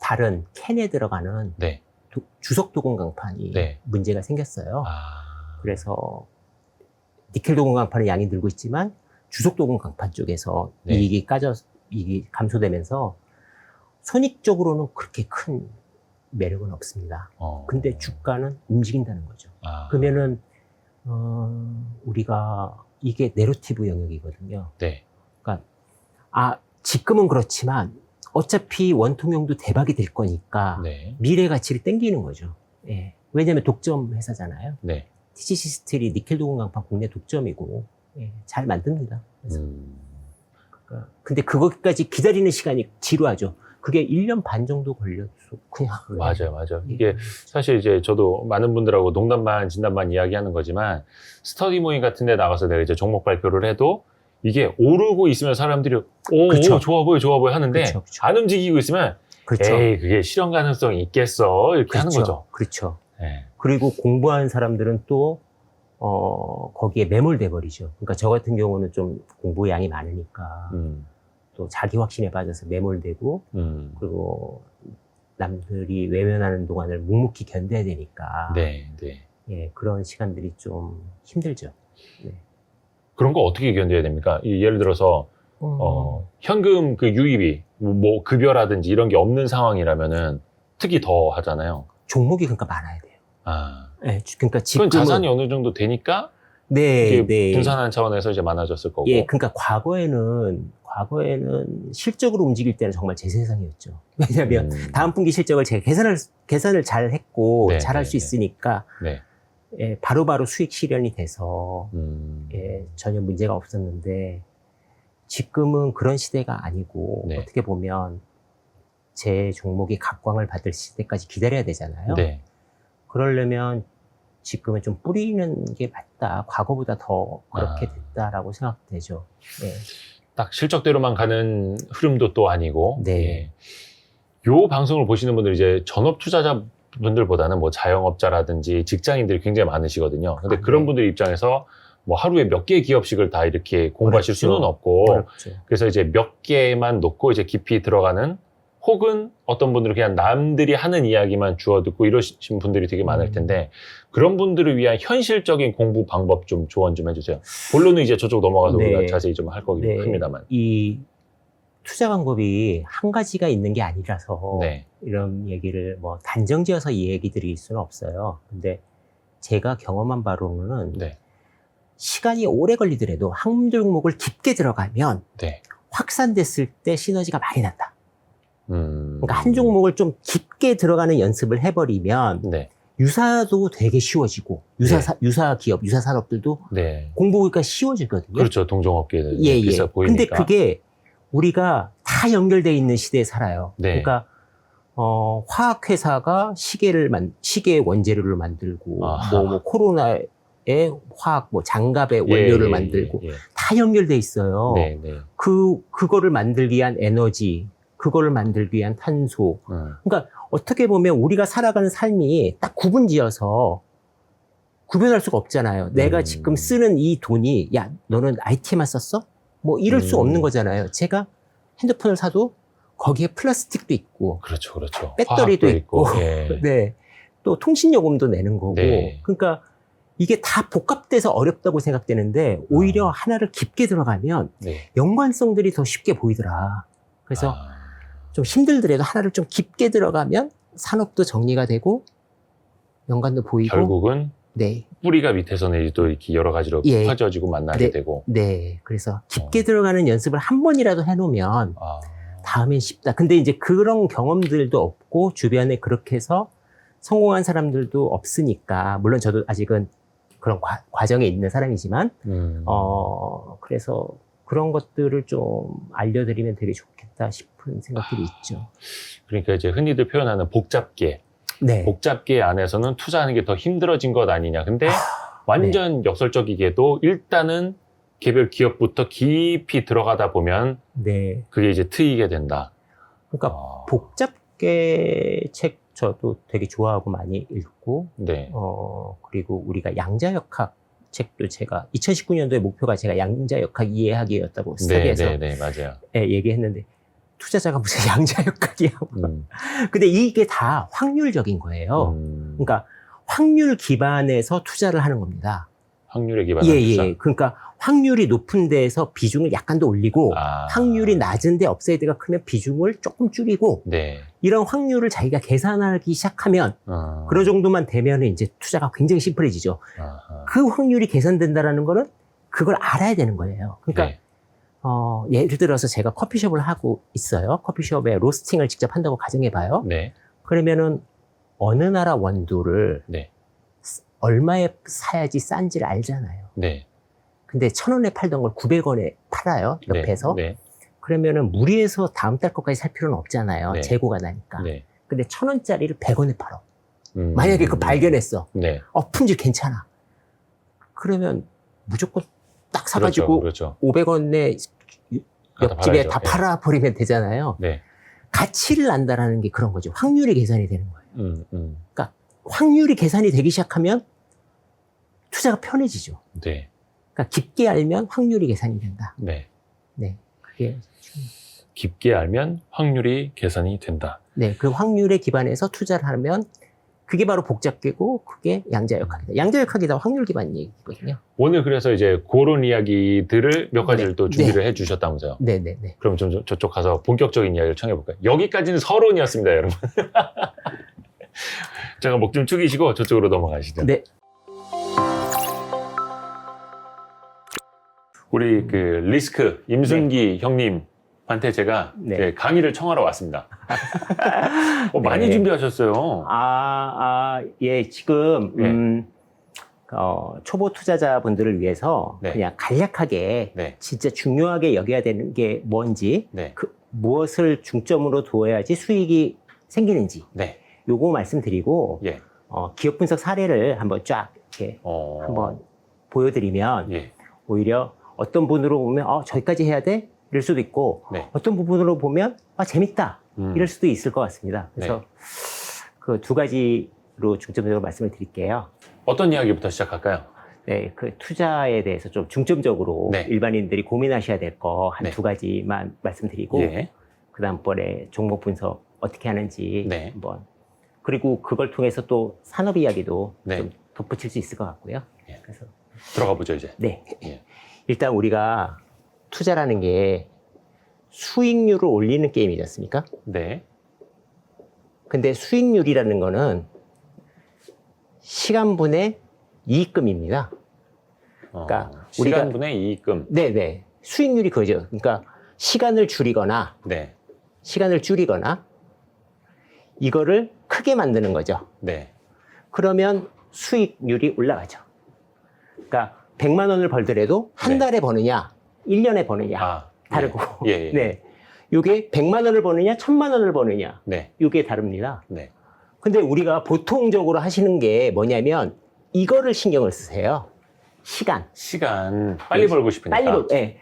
다른 캔에 들어가는 네. 주석 도금 강판이 네. 문제가 생겼어요. 그래서 니켈 도금 강판의 양이 늘고 있지만 주석 도금 강판 쪽에서 네. 이익이 감소되면서 손익적으로는 그렇게 큰 매력은 없습니다. 근데 주가는 움직인다는 거죠. 그러면은 우리가 이게 내러티브 영역이거든요. 네. 그러니까 지금은 그렇지만 어차피 원통형도 대박이 될 거니까 네. 미래 가치를 땡기는 거죠. 예. 왜냐하면 독점 회사잖아요. 네. TGC 스틸이 니켈 도금 강판 국내 독점이고 예, 잘 만듭니다. 그래서 그러니까 근데 그것까지 기다리는 시간이 지루하죠. 그게 1년 반 정도 걸렸어. 그냥. 맞아요. 이게 사실 이제 저도 많은 분들하고 농담 반 진담 반 이야기하는 거지만 스터디 모임 같은 데 나가서 내가 이제 종목 발표를 해도 이게 오르고 있으면 사람들이 오, 좋아 보여 하는데 그쵸. 안 움직이고 있으면 그렇죠. 에이 그게 실현 가능성이 있겠어 이렇게 하는 거죠. 그렇죠. 네. 그리고 공부하는 사람들은 또 거기에 매몰돼 버리죠. 그러니까 저 같은 경우는 좀 공부 양이 많으니까 또 자기 확신에 빠져서 매몰되고 그리고 남들이 외면하는 동안을 묵묵히 견뎌야 되니까 네. 예, 그런 시간들이 좀 힘들죠. 네. 그런 거 어떻게 견뎌야 됩니까? 예를 들어서 현금 그 유입이 뭐 급여라든지 이런 게 없는 상황이라면은 특히 더 하잖아요. 종목이 그러니까 많아야 돼요. 네, 그러니까 지금은 그건 자산이 어느 정도 되니까 네. 분산하는 차원에서 이제 많아졌을 거고. 예, 그러니까 과거에는 실적으로 움직일 때는 정말 제 세상이었죠. 왜냐하면 다음 분기 실적을 제가 계산을 잘 했고 네, 잘 할 수 있으니까 네. 예, 바로바로 수익 실현이 돼서 예, 전혀 문제가 없었는데 지금은 그런 시대가 아니고 네. 어떻게 보면 제 종목이 각광을 받을 시대까지 기다려야 되잖아요. 네. 그러려면 지금은 좀 뿌리는 게 맞다. 과거보다 더 그렇게 됐다라고 생각되죠. 네. 딱 실적대로만 가는 흐름도 또 아니고. 네. 예. 요 방송을 보시는 분들 이제 전업 투자자분들보다는 뭐 자영업자라든지 직장인들이 굉장히 많으시거든요. 근데 그런 분들 입장에서 뭐 하루에 몇 개의 기업식을 다 이렇게 공부하실 수는 없고. 어렵죠. 그래서 이제 몇 개만 놓고 이제 깊이 들어가는 혹은 어떤 분들은 그냥 남들이 하는 이야기만 주워 듣고 이러신 분들이 되게 많을 텐데 그런 분들을 위한 현실적인 공부 방법 좀 조언 좀 해주세요. 본론은 이제 저쪽 넘어가서 네. 우리가 자세히 좀 할 거긴 합니다만. 이 투자 방법이 한 가지가 있는 게 아니라서 네. 이런 얘기를 뭐 단정지어서 이 얘기 드릴 수는 없어요. 근데 제가 경험한 바로는 네. 시간이 오래 걸리더라도 한 종목을 깊게 들어가면 네. 확산됐을 때 시너지가 많이 난다. 그러니까 한 종목을 좀 깊게 들어가는 연습을 해버리면 네. 유사도 되게 쉬워지고 유사 기업, 유사 산업들도 네. 공부가 쉬워지거든요. 그렇죠. 동종업계는 비싸 보이니까. 근데 그게 우리가 다 연결돼 있는 시대에 살아요. 네. 그러니까 화학회사가 시계 원재료를 만들고 뭐 코로나에 화학 장갑의 원료를 만들고 다 연결돼 있어요. 네, 네. 그거를 만들기 위한 에너지, 그거를 만들기 위한 탄소. 그러니까 어떻게 보면 우리가 살아가는 삶이 딱 구분지어서 구별할 수가 없잖아요. 내가 지금 쓰는 이 돈이 야 너는 IT에만 썼어? 뭐 이럴 수 없는 거잖아요. 제가 핸드폰을 사도 거기에 플라스틱도 있고 그렇죠. 배터리도 있고 예. 네. 또 통신요금도 내는 거고 네. 그러니까 이게 다 복합돼서 어렵다고 생각되는데 오히려 하나를 깊게 들어가면 네. 연관성들이 더 쉽게 보이더라. 그래서 좀 힘들더라도 하나를 좀 깊게 들어가면 산업도 정리가 되고 연관도 보이고 결국은 네. 뿌리가 밑에서는 또 이렇게 여러 가지로 예. 퍼져지고 만나게 되고. 네. 그래서 깊게 들어가는 연습을 한 번이라도 해놓으면 다음엔 쉽다. 근데 이제 그런 경험들도 없고 주변에 그렇게 해서 성공한 사람들도 없으니까 물론 저도 아직은 그런 과정에 있는 사람이지만 그래서 그런 것들을 좀 알려드리면 되게 좋겠다 싶은 생각들이 있죠. 그러니까 이제 흔히들 표현하는 복잡계. 네. 복잡계 안에서는 투자하는 게 더 힘들어진 것 아니냐. 근데 완전 역설적이게도 일단은 개별 기업부터 깊이 들어가다 보면 네. 그게 이제 트이게 된다. 그러니까 복잡계 책 저도 되게 좋아하고 많이 읽고 네. 그리고 우리가 양자역학 책도 제가 2019년도에 목표가 제가 양자역학 이해하기였다고 스터디에서 네, 맞아요. 예, 얘기했는데 투자자가 무슨 양자역학이야. 근데 이게 다 확률적인 거예요. 그러니까 확률 기반에서 투자를 하는 겁니다. 확률에 기반한 투자? 예. 그러니까 확률이 높은 데에서 비중을 약간 더 올리고 확률이 낮은 데 업사이드가 크면 비중을 조금 줄이고 네. 이런 확률을 자기가 계산하기 시작하면 그런 정도만 되면 이제 투자가 굉장히 심플해지죠. 그 확률이 계산된다라는 거는 그걸 알아야 되는 거예요. 그러니까 네. 예를 들어서 제가 커피숍을 하고 있어요. 커피숍에 로스팅을 직접 한다고 가정해봐요. 네. 그러면은 어느 나라 원두를 네. 얼마에 사야지 싼지를 알잖아요. 네. 근데 1,000원에 팔던 걸 900원에 팔아요. 옆에서. 네. 그러면은 무리해서 다음 달 것까지 살 필요는 없잖아요. 네. 재고가 나니까. 네. 근데 1,000원짜리를 100원에 팔어. 만약에 그거 발견했어. 네. 품질 괜찮아. 그러면 무조건 딱 사가지고 그렇죠. 500원에 옆집에 다 네. 팔아버리면 되잖아요. 네. 가치를 안다라는 게 그런 거죠. 확률이 계산이 되는 거예요. 그러니까 확률이 계산이 되기 시작하면 투자가 편해지죠. 네. 그러니까 깊게 알면 확률이 계산이 된다. 네. 네, 그게 깊게 알면 확률이 계산이 된다. 네, 그 확률에 기반해서 투자를 하면 그게 바로 복잡계고 그게 양자역학이다. 양자역학이다 확률 기반 얘기거든요. 오늘 그래서 이제 그런 이야기들을 몇 가지를 네. 또 준비를 해주셨다면서요. 네네네. 그럼 좀 저쪽 가서 본격적인 이야기를 청해볼까요? 여기까지는 서론이었습니다, 여러분. 제가 목 좀 축이시고 저쪽으로 넘어가시죠. 네. 우리 그 리스크 임순기 형님한테 제가 네. 이제 강의를 청하러 왔습니다. 많이 네. 준비하셨어요. 예, 지금, 네. 초보 투자자분들을 위해서 네. 그냥 간략하게 네. 진짜 중요하게 여겨야 되는 게 뭔지, 네. 무엇을 중점으로 둬야지 수익이 생기는지, 네. 요거 말씀드리고, 예. 기업 분석 사례를 한번 쫙 이렇게 한번 보여드리면, 예. 오히려 어떤 분으로 보면, 저기까지 해야 돼? 이럴 수도 있고, 네. 어떤 부분으로 보면, 재밌다. 이럴 수도 있을 것 같습니다. 그래서 네. 그 두 가지로 중점적으로 말씀을 드릴게요. 어떤 이야기부터 시작할까요? 네, 그 투자에 대해서 좀 중점적으로 네. 일반인들이 고민하셔야 될 거 한 네. 두 가지만 말씀드리고, 예. 그 다음번에 종목 분석 어떻게 하는지 네. 한번, 그리고 그걸 통해서 또 산업 이야기도 네. 좀 덧붙일 수 있을 것 같고요. 예. 그래서 들어가 보죠, 이제. 네, 예. 일단 우리가 투자라는 게 수익률을 올리는 게임이지 않습니까? 네. 근데 수익률이라는 거는 시간분의 이익금입니다. 그러니까 시간분의 이익금. 네네. 수익률이 그거죠. 그러니까 시간을 줄이거나 이거를 크게 만드는 거죠. 네. 그러면 수익률이 올라가죠. 그러니까 100만 원을 벌더라도 한 네. 달에 버느냐, 1년에 버느냐 다르고. 예. 네. 요게 100만 원을 버느냐, 1000만 원을 버느냐. 네. 요게 다릅니다. 네. 근데 우리가 보통적으로 하시는 게 뭐냐면 이거를 신경을 쓰세요. 시간. 빨리 벌고 싶으니까. 예.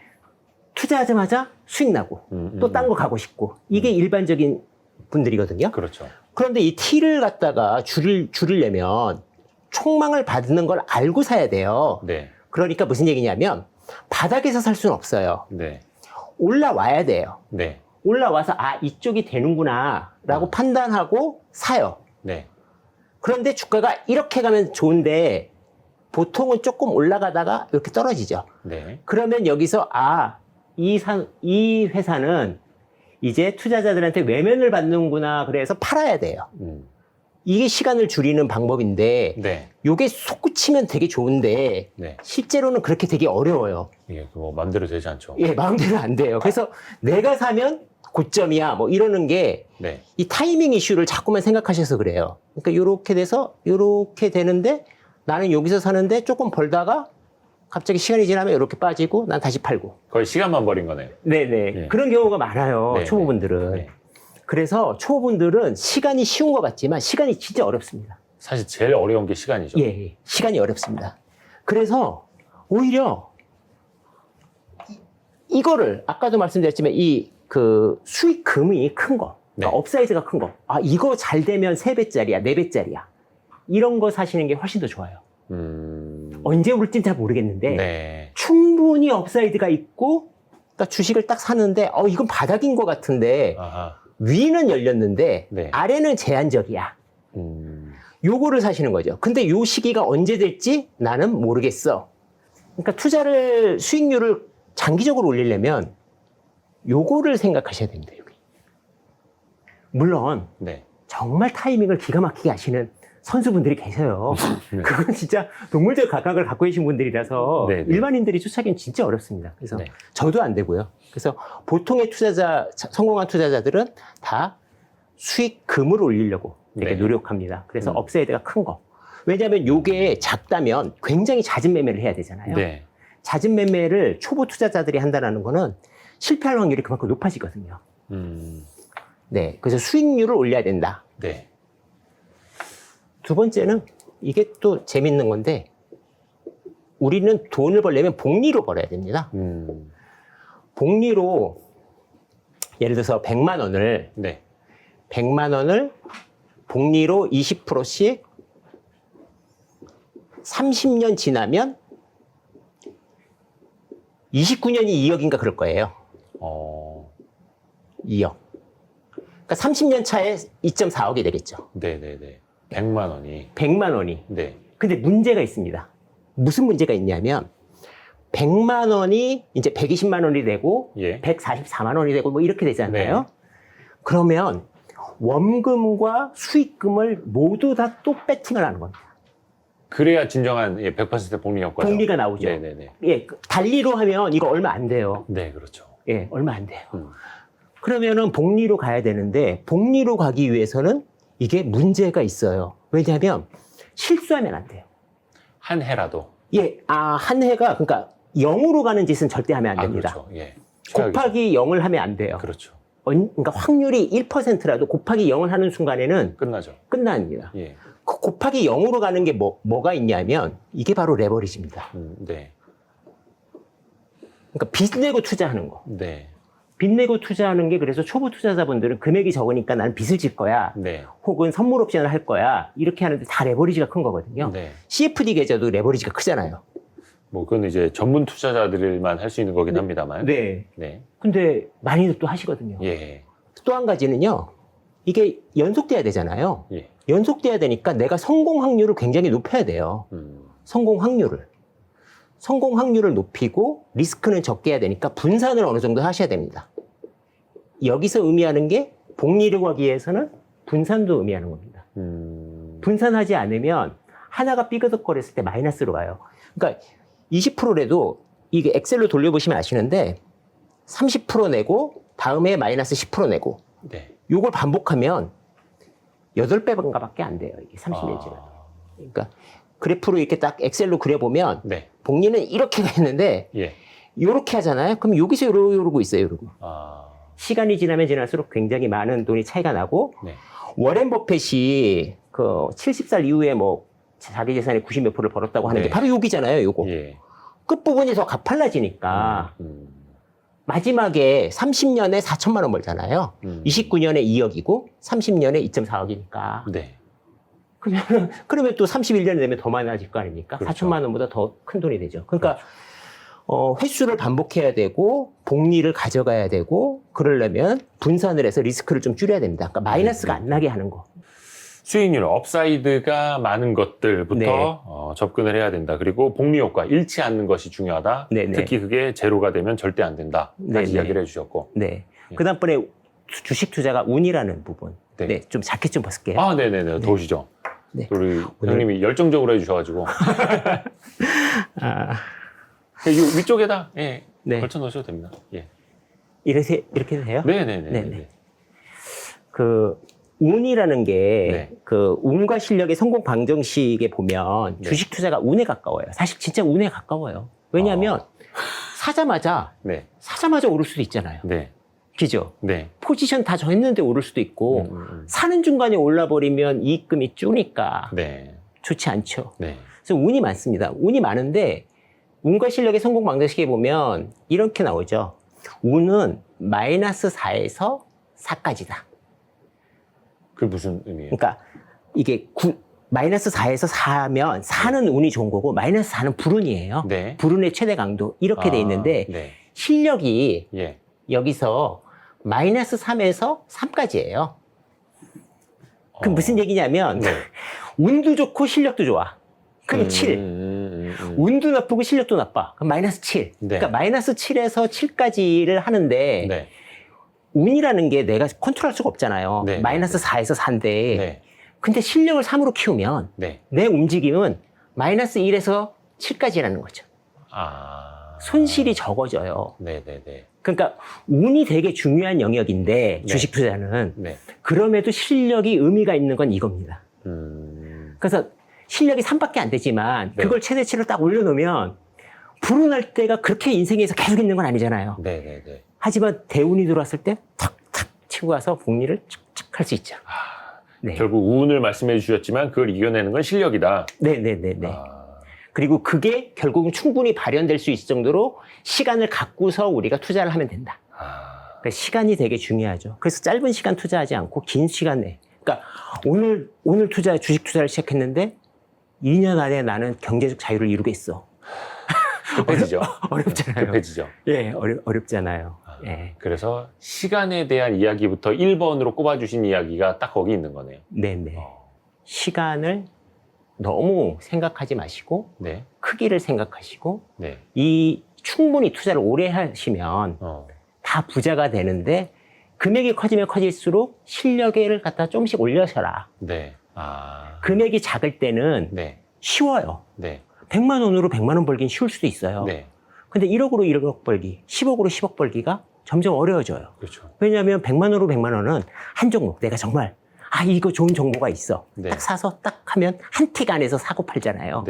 투자하자마자 수익 나고 또 딴 거 가고 싶고 이게 일반적인 분들이거든요. 그렇죠. 그런데 이 T를 갖다가 줄이려면 총망을 받는 걸 알고 사야 돼요. 네. 그러니까 무슨 얘기냐면 바닥에서 살 수는 없어요. 네. 올라와야 돼요. 네. 올라와서 이쪽이 되는구나 라고 판단하고 사요. 네. 그런데 주가가 이렇게 가면 좋은데 보통은 조금 올라가다가 이렇게 떨어지죠. 네. 그러면 여기서 이 회사는 이제 투자자들한테 외면을 받는구나 그래서 팔아야 돼요. 이게 시간을 줄이는 방법인데 네. 이게 솟구치면 되게 좋은데 네. 실제로는 그렇게 되게 어려워요. 이게 뭐 마음대로 되지 않죠. 예, 마음대로 안 돼요. 그래서 내가 사면 고점이야 뭐 이러는 게 네. 이 타이밍 이슈를 자꾸만 생각하셔서 그래요. 그러니까 요렇게 돼서 요렇게 되는데 나는 여기서 사는데 조금 벌다가 갑자기 시간이 지나면 이렇게 빠지고 난 다시 팔고. 거의 시간만 버린 거네요. 네네. 네. 그런 경우가 많아요. 네, 초보분들은. 네. 그래서 초보분들은 시간이 쉬운 것 같지만 시간이 진짜 어렵습니다. 사실 제일 어려운 게 시간이죠. 예. 시간이 어렵습니다. 그래서 오히려 이거를 아까도 말씀드렸지만 수익금이 큰 거. 그러니까 네. 업사이즈가 큰 거. 이거 잘 되면 3배짜리야, 4배짜리야. 이런 거 사시는 게 훨씬 더 좋아요. 언제 오를지는 잘 모르겠는데 네. 충분히 업사이드가 있고 그러니까 주식을 딱 사는데 이건 바닥인 것 같은데 아하. 위는 열렸는데 네. 아래는 제한적이야. 요거를 사시는 거죠. 근데 요 시기가 언제 될지 나는 모르겠어. 그러니까 수익률을 장기적으로 올리려면 요거를 생각하셔야 됩니다. 여기. 물론 네. 정말 타이밍을 기가 막히게 하시는 선수분들이 계셔요. 네. 그건 진짜 동물적 감각을 갖고 계신 분들이라서 네, 네. 일반인들이 쫓아가기는 진짜 어렵습니다. 그래서 네. 저도 안 되고요. 그래서 보통의 성공한 투자자들은 다 수익금을 올리려고 되게 네. 노력합니다. 그래서 업사이드가 큰 거. 왜냐하면 요게 작다면 굉장히 잦은 매매를 해야 되잖아요. 네. 잦은 매매를 초보 투자자들이 한다는 거는 실패할 확률이 그만큼 높아지거든요. 네, 그래서 수익률을 올려야 된다. 네. 두 번째는 이게 또 재밌는 건데 우리는 돈을 벌려면 복리로 벌어야 됩니다. 복리로 예를 들어서 100만 원을 네. 100만 원을 복리로 20%씩 30년 지나면 29년이 2억인가 그럴 거예요. 2억. 그러니까 30년 차에 2.4억이 되겠죠. 네네네. 100만 원이. 100만 원이. 네. 근데 문제가 있습니다. 무슨 문제가 있냐면 100만 원이 이제 120만 원이 되고 예. 144만 원이 되고 뭐 이렇게 되잖아요. 네. 그러면 원금과 수익금을 모두 다 또 배팅을 하는 겁니다. 그래야 진정한 100% 복리 효과죠. 복리가 나오죠. 네네네. 예, 달리로 하면 이거 얼마 안 돼요. 네, 그렇죠. 예, 얼마 안 돼요. 그러면은 복리로 가야 되는데 복리로 가기 위해서는 이게 문제가 있어요. 왜냐하면 실수하면 안 돼요. 한 해라도. 예, 한 해가 그러니까 0으로 가는 짓은 절대 하면 안 됩니다. 그렇죠. 예. 곱하기 0을 하면 안 돼요. 그렇죠. 그러니까 확률이 1%라도 곱하기 0을 하는 순간에는 끝나죠. 끝납니다. 예. 그 곱하기 0으로 가는 게 뭐가 있냐면 이게 바로 레버리지입니다. 네. 그러니까 빚 내고 투자하는 거. 네. 빚 내고 투자하는 게 그래서 초보 투자자분들은 금액이 적으니까 나는 빚을 질 거야. 네. 혹은 선물 옵션을 할 거야. 이렇게 하는데 다 레버리지가 큰 거거든요. 네. CFD 계좌도 레버리지가 크잖아요. 뭐 그건 이제 전문 투자자들만 할 수 있는 거긴 합니다만. 네. 네. 근데 많이들 또 하시거든요. 예. 또 한 가지는요. 이게 연속돼야 되잖아요. 예. 연속돼야 되니까 내가 성공 확률을 굉장히 높여야 돼요. 성공 확률을. 성공 확률을 높이고 리스크는 적게 해야 되니까 분산을 어느 정도 하셔야 됩니다. 여기서 의미하는 게 복리를 하기 위해서는 분산도 의미하는 겁니다. 분산하지 않으면 하나가 삐그덕거렸을 때 마이너스로 가요. 그러니까 20%라도 이게 엑셀로 돌려보시면 아시는데 30% 내고 다음에 마이너스 10% 내고 네. 요걸 반복하면 8배인가밖에 안 돼요. 이게 30년 지나면. 그러니까 그래프로 이렇게 딱 엑셀로 그려보면 네. 복리는 이렇게 가 있는데 예. 요렇게 하잖아요. 그럼 여기서 요러고 있어요. 요러고. 아. 시간이 지나면 지날수록 굉장히 많은 돈이 차이가 나고 네. 워렌 버핏이 그 70살 이후에 뭐 자기 재산의 90몇 %를 벌었다고 하는 네. 게 바로 여기잖아요. 요거. 예. 끝부분이 더 가팔라지니까 마지막에 30년에 4천만 원 벌잖아요. 29년에 2억이고 30년에 2.4억이니까. 네. 그러면 또 31년이 되면 더 많아질 거 아닙니까? 그렇죠. 4천만 원보다 더 큰 돈이 되죠. 그러니까 횟수를 반복해야 되고 복리를 가져가야 되고 그러려면 분산을 해서 리스크를 좀 줄여야 됩니다. 그러니까 마이너스가 안 나게 하는 거. 수익률, 업사이드가 많은 것들부터 네. 접근을 해야 된다. 그리고 복리 효과, 잃지 않는 것이 중요하다. 네네. 특히 그게 제로가 되면 절대 안 된다. 까지 네네. 이야기를 해주셨고. 네. 예. 그 다음번에 주식 투자가 운이라는 부분. 네. 네. 좀 자켓 좀 벗을게요. 아, 네네네. 도우시죠. 네. 우리 형님이 열정적으로 해주셔가지고. 위쪽에다, 예. 네. 걸쳐 놓으셔도 됩니다. 예. 이렇게 돼요? 네네네. 네네. 그, 운이라는 게, 네. 그, 운과 실력의 성공 방정식에 보면 네. 주식 투자가 운에 가까워요. 사실 진짜 운에 가까워요. 왜냐하면 사자마자 오를 수도 있잖아요. 네. 그죠? 네. 포지션 다 정했는데 오를 수도 있고, 사는 중간에 올라버리면 이익금이 주니까 네. 좋지 않죠. 네. 그래서 운이 많습니다. 운이 많은데, 운과 실력의 성공 방정식에 보면 이렇게 나오죠. 운은 마이너스 4에서 4까지다. 그게 무슨 의미예요? 그러니까 이게 마이너스 4에서 4면 4는 운이 좋은 거고 마이너스 4는 불운이에요. 네. 불운의 최대 강도 이렇게 돼 있는데 네. 실력이 예. 여기서 마이너스 3에서 3까지예요. 그 무슨 얘기냐면 네. 운도 좋고 실력도 좋아. 그럼 7. 운도 나쁘고 실력도 나빠. 그럼 마이너스 7. 네. 그러니까 마이너스 7에서 7까지를 하는데 네. 운이라는 게 내가 컨트롤할 수가 없잖아요. 네, 마이너스 4에서 4인데. 네. 근데 실력을 3으로 키우면 네. 내 움직임은 마이너스 1에서 7까지라는 거죠. 아. 손실이 적어져요. 네네네. 그러니까 운이 되게 중요한 영역인데 주식 투자는 그럼에도 실력이 의미가 있는 건 이겁니다. 그래서 실력이 3밖에 안 되지만 그걸 최대치로 딱 올려놓으면 불운할 때가 그렇게 인생에서 계속 있는 건 아니잖아요. 네네네. 하지만 대운이 들어왔을 때 탁탁 치고 가서 복리를 착착 할 수 있죠. 네. 결국 운을 말씀해 주셨지만 그걸 이겨내는 건 실력이다. 네네네네. 그리고 그게 결국은 충분히 발현될 수 있을 정도로 시간을 갖고서 우리가 투자를 하면 된다. 그러니까 시간이 되게 중요하죠. 그래서 짧은 시간 투자하지 않고 긴 시간 내에. 그러니까 오늘 주식 투자를 시작했는데 2년 안에 나는 경제적 자유를 이루겠어. 급해지죠. 어렵잖아요. 급해지죠. 예, 어렵잖아요. 예. 그래서 시간에 대한 이야기부터 1번으로 꼽아주신 이야기가 딱 거기 있는 거네요. 네네. 시간을 너무 생각하지 마시고 크기를 생각하시고 이 충분히 투자를 오래 하시면 다 부자가 되는데 금액이 커지면 커질수록 실력을 갖다 조금씩 올려셔라. 금액이 작을 때는 쉬워요. 100만 원으로 100만 원 벌기는 쉬울 수도 있어요. 근데 1억으로 1억 벌기, 10억으로 10억 벌기가 점점 어려워져요. 그렇죠. 왜냐하면 100만 원으로 100만 원은 한 종목 내가 정말 이거 좋은 정보가 있어. 딱 사서 딱 하면 한 틱 안에서 사고 팔잖아요.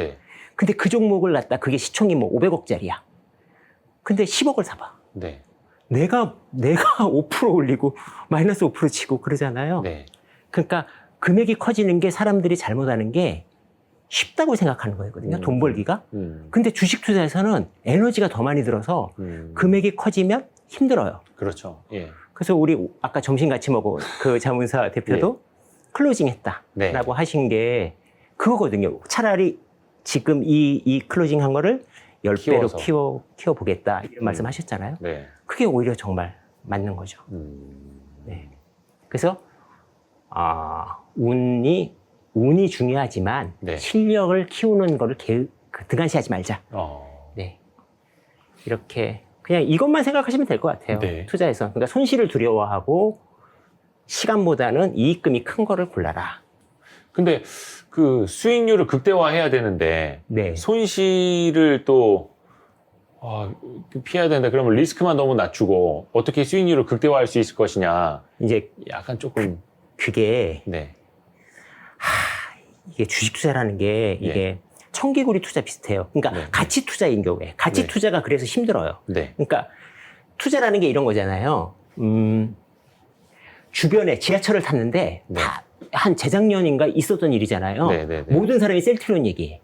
근데 그 종목을 갖다 그게 시총이 뭐 500억짜리야. 근데 10억을 사봐. 내가 5% 올리고 마이너스 5% 치고 그러잖아요. 그러니까 금액이 커지는 게 사람들이 잘못하는 게 쉽다고 생각하는 거거든요. 돈 벌기가. 근데 주식 투자에서는 에너지가 더 많이 들어서 금액이 커지면 힘들어요. 그렇죠. 예. 그래서 우리 아까 점심 같이 먹은 그 자문사 대표도 클로징 했다라고 하신 게 그거거든요. 차라리 지금 이 클로징 한 거를 10배로 키워보겠다 이런 말씀 하셨잖아요. 그게 오히려 정말 맞는 거죠. 그래서 운이 중요하지만 실력을 키우는 거를 등한시하지 말자. 이렇게 그냥 이것만 생각하시면 될 것 같아요. 투자에서. 그러니까 손실을 두려워하고 시간보다는 이익금이 큰 거를 골라라. 근데 그 수익률을 극대화해야 되는데 손실을 또 피해야 되는데 그러면 리스크만 너무 낮추고 어떻게 수익률을 극대화할 수 있을 것이냐. 이제 약간 조금 그게 이게 주식 투자라는 게 이게 청개구리 투자 비슷해요. 그러니까 가치 투자인 경우에 가치 투자가 그래서 힘들어요. 그러니까 투자라는 게 이런 거잖아요. 주변에 지하철을 탔는데 다 한 재작년인가 있었던 일이잖아요. 모든 사람이 셀트리온 얘기해.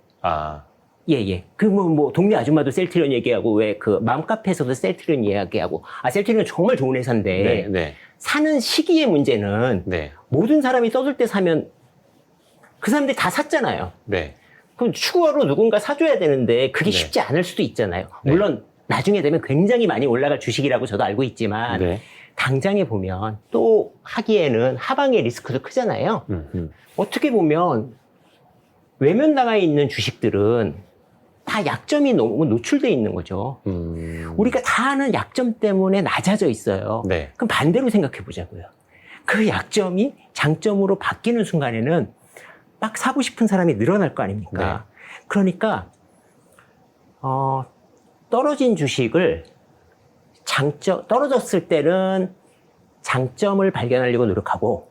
그 뭐 동네 아줌마도 셀트리온 얘기하고 왜 그 맘카페에서도 셀트리온 이야기하고 셀트리온 정말 좋은 회사인데 사는 시기의 문제는 모든 사람이 떠들 때 사면 그 사람들이 다 샀잖아요. 그럼 추가로 누군가 사줘야 되는데 그게 쉽지 않을 수도 있잖아요. 물론 나중에 되면 굉장히 많이 올라갈 주식이라고 저도 알고 있지만 당장에 보면 또 하기에는 하방의 리스크도 크잖아요. 어떻게 보면 외면당해 있는 주식들은 다 약점이 너무 노출되어 있는 거죠. 우리가 다 아는 약점 때문에 낮아져 있어요. 그럼 반대로 생각해 보자고요. 그 약점이 장점으로 바뀌는 순간에는 막 사고 싶은 사람이 늘어날 거 아닙니까? 그러니까 떨어진 주식을 떨어졌을 때는 장점을 발견하려고 노력하고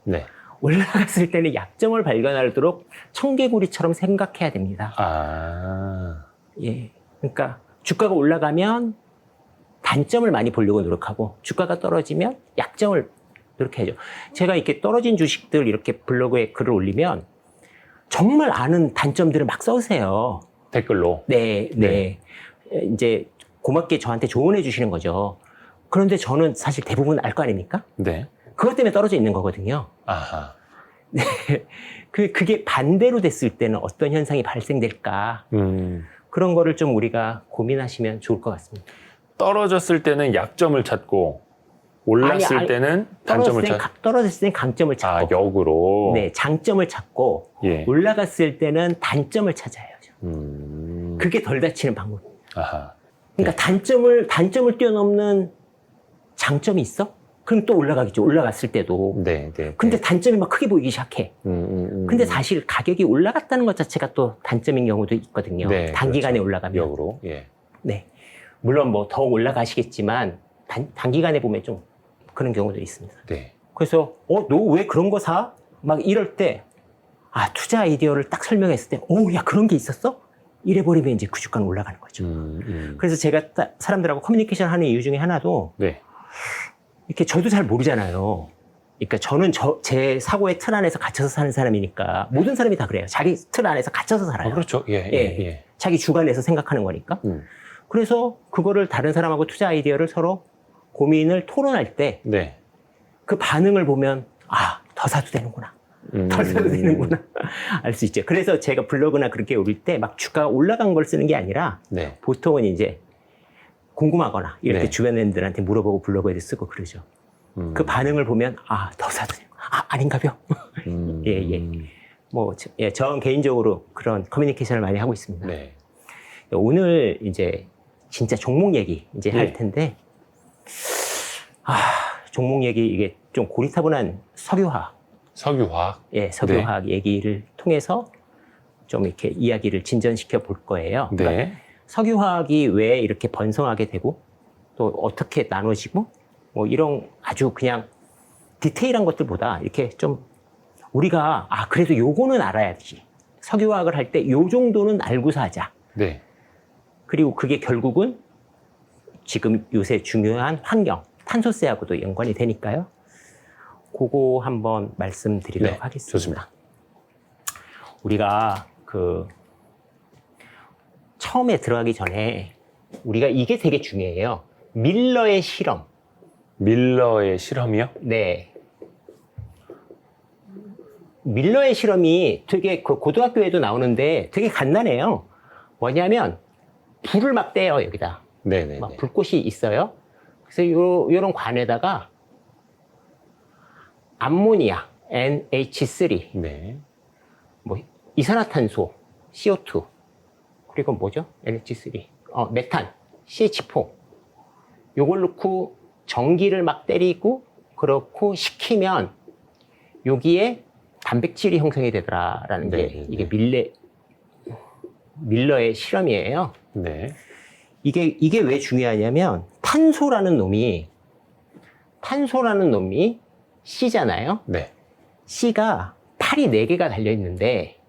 올라갔을 때는 약점을 발견하도록 청개구리처럼 생각해야 됩니다. 그러니까 주가가 올라가면 단점을 많이 보려고 노력하고 주가가 떨어지면 약점을 노력해야죠. 제가 이렇게 떨어진 주식들 이렇게 블로그에 글을 올리면 정말 아는 단점들을 막 써주세요. 댓글로? 이제 고맙게 저한테 조언해 주시는 거죠. 그런데 저는 사실 대부분 알 거 아닙니까? 그것 때문에 떨어져 있는 거거든요. 그게 반대로 됐을 때는 어떤 현상이 발생될까? 그런 거를 좀 우리가 고민하시면 좋을 것 같습니다. 떨어졌을 때는 약점을 찾고 올랐을 때는 단점을 찾고 떨어졌을 때는 강점을 찾고 역으로 장점을 찾고 올라갔을 때는 단점을 찾아야죠. 그게 덜 다치는 방법입니다. 그러니까 단점을 뛰어넘는 장점이 있어? 그럼 또 올라가겠죠. 올라갔을 때도. 근데 단점이 막 크게 보이기 시작해. 근데 사실 가격이 올라갔다는 것 자체가 또 단점인 경우도 있거든요. 단기간에 올라가면. 역으로. 물론 뭐 더 올라가시겠지만 단기간에 보면 좀 그런 경우들이 있습니다. 네. 그래서 너 왜 그런 거 사? 막 이럴 때 투자 아이디어를 딱 설명했을 때 야 그런 게 있었어? 이래버리면 이제 그 주가는 올라가는 거죠. 그래서 제가 사람들하고 커뮤니케이션 하는 이유 중에 하나도 네. 이렇게 저도 잘 모르잖아요. 그러니까 저는 제 사고의 틀 안에서 갇혀서 사는 사람이니까 모든 사람이 다 그래요. 자기 틀 안에서 갇혀서 살아요. 그렇죠. 예. 자기 주관에서 생각하는 거니까. 그래서 그거를 다른 사람하고 투자 아이디어를 서로 고민을 토론할 때 네. 그 반응을 보면 더 사도 되는구나. 더 사도 되는구나. 알 수 있죠. 그래서 제가 블로그나 그렇게 올릴 때 막 주가가 올라간 걸 쓰는 게 아니라 네. 보통은 이제 궁금하거나 이렇게 네. 주변 애들한테 물어보고 블로그에도 쓰고 그러죠. 그 반응을 보면 더 사도 돼요. 아닌가요? 예. 뭐 저 개인적으로 그런 커뮤니케이션을 많이 하고 있습니다. 네. 오늘 이제 진짜 종목 얘기 이제 할 텐데 종목 얘기 이게 좀 고리타분한 석유화학. 예, 석유화학 얘기를 통해서 좀 이렇게 이야기를 진전시켜 볼 거예요. 네. 그러니까 석유화학이 왜 이렇게 번성하게 되고 또 어떻게 나눠지고 뭐 이런 아주 그냥 디테일한 것들보다 이렇게 좀 우리가 그래도 요거는 알아야지. 석유화학을 할 때 요 정도는 알고서 하자. 네. 그리고 그게 결국은 지금 요새 중요한 환경, 탄소세하고도 연관이 되니까요. 그거 한번 말씀드리도록 하겠습니다. 좋습니다. 우리가 처음에 들어가기 전에 우리가 이게 되게 중요해요. 밀러의 실험. 밀러의 실험이요? 네. 밀러의 실험이 되게 고등학교에도 나오는데 되게 간단해요. 뭐냐면 불을 막 떼요, 여기다. 네네. 막 불꽃이 있어요. 그래서 요런 관에다가 암모니아, NH3, 네. 뭐 이산화탄소, CO2, 그리고 뭐죠? NH3, 메탄, CH4. 요걸 넣고 전기를 막 때리고 그렇고 식히면 여기에 단백질이 형성이 되더라라는 게 이게 밀러의 실험이에요. 네. 이게 왜 중요하냐면 탄소라는 놈이 C잖아요. 네. C가 팔이 4개가 달려 있는데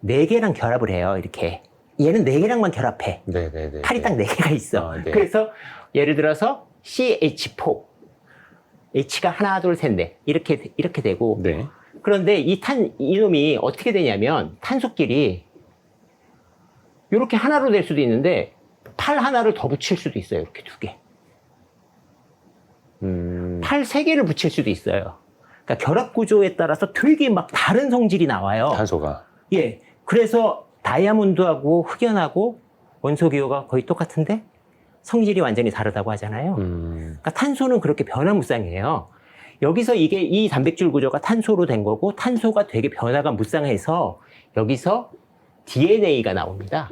4개랑 결합을 해요. 이렇게 얘는 4개랑만 결합해. 네네네. 팔이 딱 4개가 있어. 네. 그래서 예를 들어서 CH4 H가 하나 둘 셋 넷 이렇게 되고 네. 그런데 이놈이 어떻게 되냐면 탄소끼리 이렇게 하나로 될 수도 있는데 팔 하나를 더 붙일 수도 있어요. 이렇게 2개. 팔 3개를 붙일 수도 있어요. 그러니까 결합 구조에 따라서 되게 막 다른 성질이 나와요. 탄소가. 예. 그래서 다이아몬드하고 흑연하고 원소 기호가 거의 똑같은데 성질이 완전히 다르다고 하잖아요. 그러니까 탄소는 그렇게 변화무쌍이에요. 여기서 이 단백질 구조가 탄소로 된 거고 탄소가 되게 변화가 무쌍해서 여기서 DNA가 나옵니다.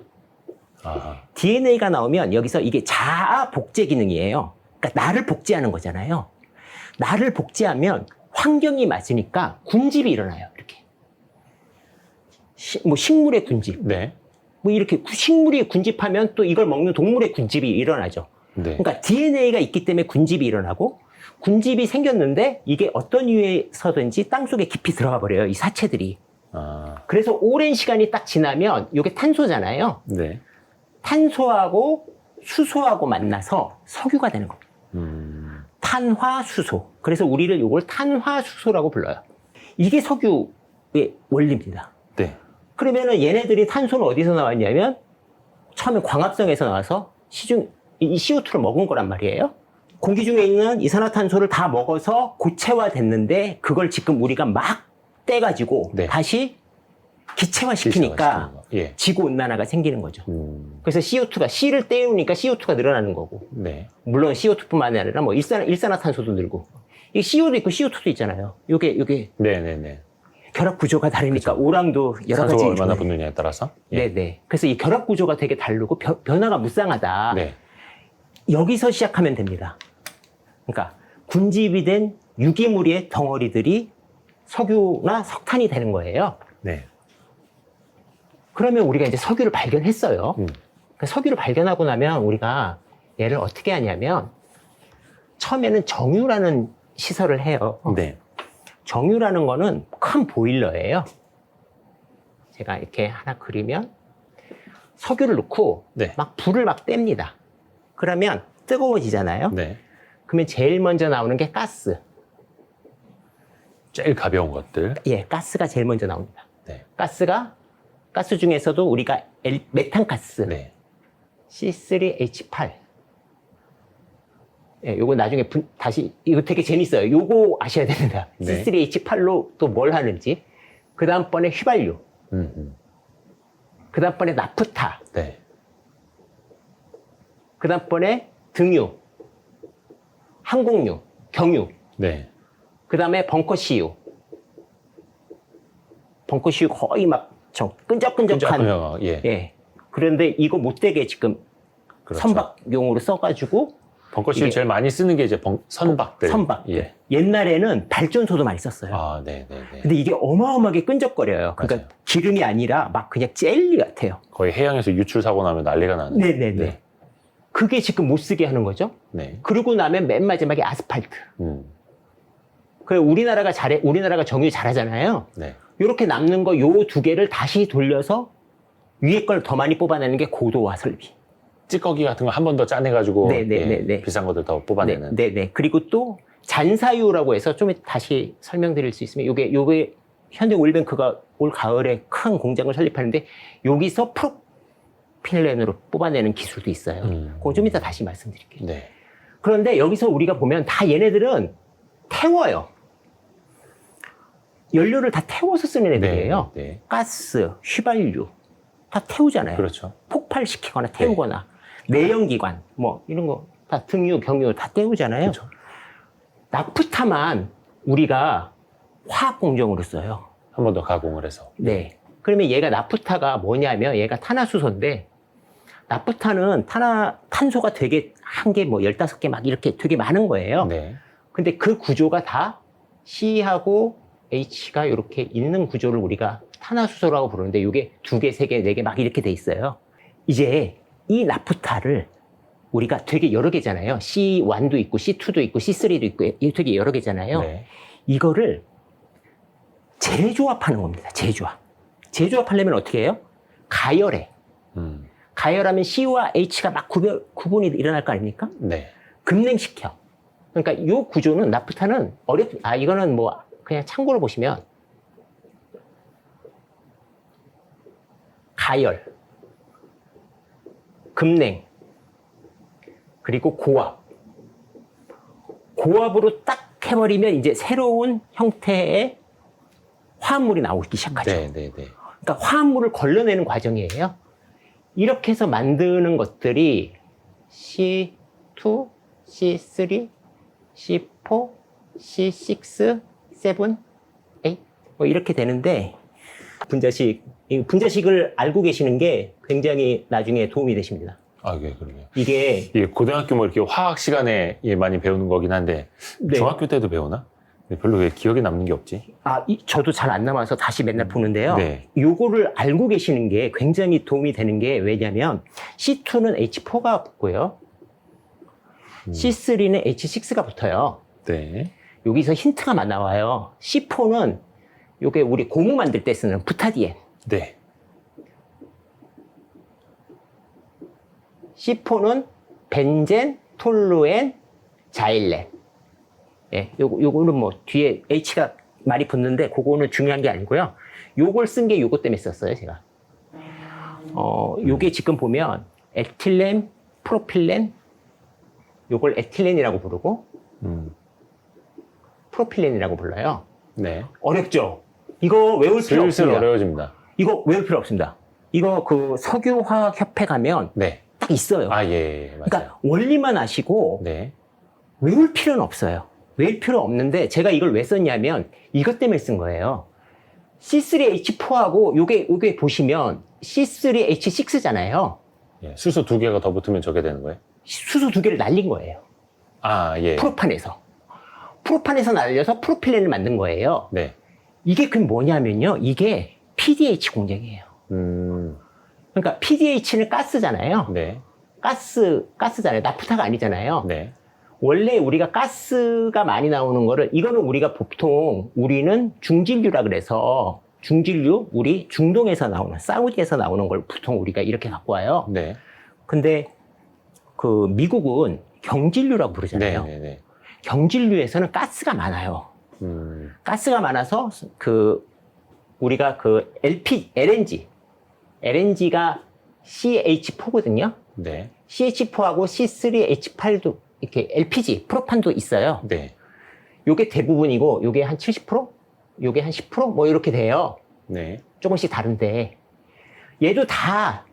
DNA가 나오면 여기서 이게 자아 복제 기능이에요. 그러니까 나를 복제하는 거잖아요. 나를 복제하면 환경이 맞으니까 군집이 일어나요. 이렇게. 뭐 식물의 군집. 네. 뭐 이렇게 식물이 군집하면 또 이걸 먹는 동물의 군집이 일어나죠. 네. 그러니까 DNA가 있기 때문에 군집이 일어나고 군집이 생겼는데 이게 어떤 이유에서든지 땅속에 깊이 들어가 버려요. 이 사체들이. 그래서 오랜 시간이 딱 지나면 이게 탄소잖아요. 네. 탄소하고 수소하고 만나서 석유가 되는 겁니다. 탄화수소. 그래서 우리를 이걸 탄화수소라고 불러요. 이게 석유의 원리입니다. 네. 그러면은 얘네들이 탄소는 어디서 나왔냐면 처음에 광합성에서 나와서 이 CO2를 먹은 거란 말이에요. 공기 중에 있는 이산화탄소를 다 먹어서 고체화 됐는데 그걸 지금 우리가 막 떼가지고 다시 기체화 시키니까 지구온난화가 생기는 거죠. 그래서 CO2가 C를 떼우니까 CO2가 늘어나는 거고 물론 CO2뿐만 아니라 뭐 일산화탄소도 늘고 이 CO도 있고 CO2도 있잖아요. 요게 네네네. 결합 구조가 다르니까 오랑도 여러 가지 산소가 얼마나 붙느냐에 따라서. 네네. 그래서 이 결합 구조가 되게 다르고 변화가 무쌍하다. 여기서 시작하면 됩니다. 그러니까 군집이 된 유기물의 덩어리들이 석유나 석탄이 되는 거예요. 네. 그러면 우리가 이제 석유를 발견했어요. 석유를 발견하고 나면 우리가 얘를 어떻게 하냐면 처음에는 정유라는 시설을 해요. 네. 정유라는 거는 큰 보일러예요. 제가 이렇게 하나 그리면 석유를 넣고 네. 막 불을 막 뗍니다. 그러면 뜨거워지잖아요. 네. 그러면 제일 먼저 나오는 게 가스. 제일 가벼운 것들. 예, 가스가 제일 먼저 나옵니다. 네. 가스 중에서도 우리가 메탄가스. 네. C3H8. 예, 요거 나중에 다시, 이거 되게 재밌어요. 요거 아셔야 됩니다. 네. C3H8로 또 뭘 하는지. 그 다음번에 휘발유. 그 다음번에 나프타. 네. 그 다음번에 등유. 항공유. 경유. 네. 그 다음에 벙커CU. 벙커CU 거의 막 끈적끈적한. 예. 예. 그런데 이거 못되게 지금 그렇죠. 선박용으로 써가지고. 벙커CU 제일 많이 쓰는 게 이제 선박들. 선박들. 예. 옛날에는 발전소도 많이 썼어요. 아, 네, 네, 네. 근데 이게 어마어마하게 끈적거려요. 그러니까 맞아요. 기름이 아니라 막 그냥 젤리 같아요. 거의 해양에서 유출 사고 나면 난리가 나는. 네네네. 네. 그게 지금 못 쓰게 하는 거죠. 네. 그러고 나면 맨 마지막에 아스팔트. 우리나라가 정유 잘하잖아요. 네. 이렇게 남는 거 요 두 개를 다시 돌려서 위에 걸 더 많이 뽑아내는 게 고도화 설비. 찌꺼기 같은 거 한 번 더 짜내가지고 네네네네. 예, 비싼 것들 더 뽑아내는. 네네. 그리고 또 잔사유라고 해서 좀 다시 설명드릴 수 있으면 요게 현대 오일뱅크가 올 가을에 큰 공장을 설립하는데 여기서 프로필렌으로 뽑아내는 기술도 있어요. 그거 좀 이따 다시 말씀드릴게요. 네. 그런데 여기서 우리가 보면 다 얘네들은 태워요. 연료를 다 태워서 쓰는 애들이에요. 네. 네. 가스, 휘발유 다 태우잖아요. 그렇죠. 폭발시키거나 태우거나 내연기관 뭐 이런 거 다 등유, 경유 다 태우잖아요. 그렇죠. 나프타만 우리가 화학 공정으로 써요. 한 번 더 가공을 해서. 네. 그러면 얘가 나프타가 뭐냐면 얘가 탄화수소인데 나프타는 탄소가 되게 한 개 뭐 15개 막 이렇게 되게 많은 거예요. 네. 근데 그 구조가 다 C하고 H가 이렇게 있는 구조를 우리가 탄화수소라고 부르는데 이게 2개, 3개, 4개 막 이렇게 돼 있어요. 이제 이 나프타를 우리가 되게 여러 개잖아요. C1도 있고 C2도 있고 C3도 있고 되게 여러 개잖아요. 네. 이거를 재조합하는 겁니다. 재조합하려면 어떻게 해요? 가열해. 가열하면 C와 H가 막 구분이 일어날 거 아닙니까? 네. 급냉시켜. 그러니까 이 구조는 나프타는 이거는 뭐 그냥 참고로 보시면 가열, 급냉, 그리고 고압으로 딱 해버리면 이제 새로운 형태의 화합물이 나오기 시작하죠. 네, 네, 네. 그러니까 화합물을 걸러내는 과정이에요. 이렇게 해서 만드는 것들이 C2, C3, C4, C6, 7, 8 뭐 이렇게 되는데 분자식을 알고 계시는 게 굉장히 나중에 도움이 되십니다. 아, 예, 그러게요. 이게 고등학교 뭐 이렇게 화학 시간에 많이 배우는 거긴 한데 네. 중학교 때도 배우나? 별로 왜 기억에 남는 게 없지? 저도 잘 안 남아서 다시 맨날 보는데요. 네. 요거를 알고 계시는 게 굉장히 도움이 되는 게 왜냐면 C2는 H4가 붙고요. C3는 H6가 붙어요. 네. 여기서 힌트가 나와요. C4는 요게 우리 고무 만들 때 쓰는 부타디엔. 네. C4는 벤젠, 톨루엔, 자일렌. 예, 요거는 뭐 뒤에 H가 많이 붙는데 그거는 중요한 게 아니고요. 요걸 쓴 게 요거 때문에 썼어요, 제가. 요게 지금 보면 에틸렌, 프로필렌, 요걸 에틸렌이라고 부르고 프로필렌이라고 불러요. 네. 어렵죠? 이거 외울 필요 슬슬 없습니다. 어려워집니다. 이거 외울 필요 없습니다. 이거 그 석유화학협회 가면 네. 딱 있어요. 예, 맞아요. 그러니까 원리만 아시고 네. 외울 필요는 없어요. 외울 필요 없는데 제가 이걸 왜 썼냐면 이것 때문에 쓴 거예요. C3H4하고 요게 보시면 C3H6잖아요. 예, 수소 2개가 더 붙으면 저게 되는 거예요? 수소 2개를 날린 거예요. 예. 프로판에서 날려서 프로필렌을 만든 거예요. 네. 이게 그럼 뭐냐면요. 이게 PDH 공정이에요. 그러니까 PDH는 가스잖아요. 네. 가스잖아요. 나프타가 아니잖아요. 네. 원래 우리가 가스가 많이 나오는 거를, 이거는 우리가 보통, 우리는 중진류라 그래서, 중진류, 우리 중동에서 나오는, 사우디에서 나오는 걸 보통 우리가 이렇게 갖고 와요. 네. 근데, 그, 미국은 경질류라고 부르잖아요. 네. 네. 경질류에서는 가스가 많아요. 가스가 많아서, 우리가 LNG가 CH4거든요. 네. CH4하고 C3H8도 이렇게 LPG, 프로판도 있어요. 네. 요게 대부분이고, 요게 한 70%? 요게 한 10%? 뭐 이렇게 돼요. 네. 조금씩 다른데. 얘도 다,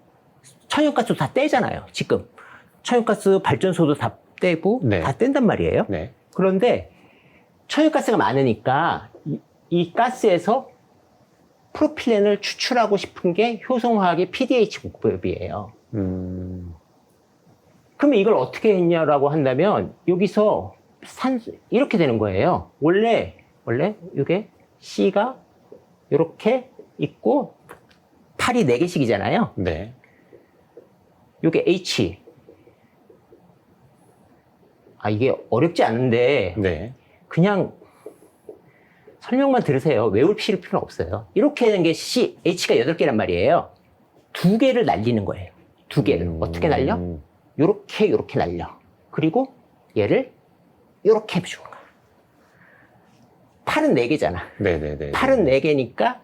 천연가스도 다 떼잖아요, 지금. 천연가스 발전소도 다 떼고, 네. 다 뗀단 말이에요. 네. 그런데, 천연가스가 많으니까, 이 가스에서 프로필렌을 추출하고 싶은 게 효성화학의 PDH 공법이에요. 그러면 이걸 어떻게 했냐라고 한다면, 여기서 이렇게 되는 거예요. 원래, 이게 C가 이렇게 있고, 팔이 4개씩이잖아요. 네. 이게 H. 이게 어렵지 않은데, 네. 그냥 설명만 들으세요. 외울 필요는 없어요. 이렇게 되는 게 H가 8개란 말이에요. 2개를 날리는 거예요. 2개를. 어떻게 날려? 요렇게 날려. 그리고 얘를 요렇게 해주는 거야. 팔은 4개잖아. 네네네. 팔은 4개니까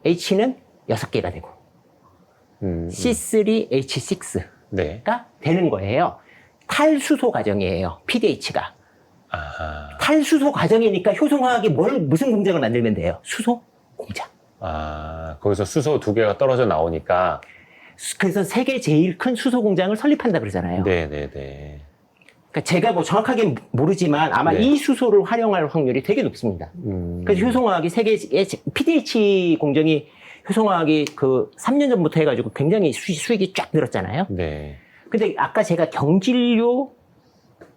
H는 6개가 되고 C3H6가 네. 되는 거예요. 탈수소 과정이에요. PDH가. 아하. 탈수소 과정이니까 효성화학이 무슨 공장을 만들면 돼요? 수소 공장. 거기서 수소 2개가 떨어져 나오니까. 그래서 세계 제일 큰 수소 공장을 설립한다 그러잖아요. 네네네. 그러니까 제가 뭐 정확하게 모르지만 아마 네. 이 수소를 활용할 확률이 되게 높습니다. 그래서 효성화학이 세계의 PDH 공정이 효성화학이 3년 전부터 해가지고 굉장히 수익이 쫙 늘었잖아요. 네. 근데 아까 제가 경질류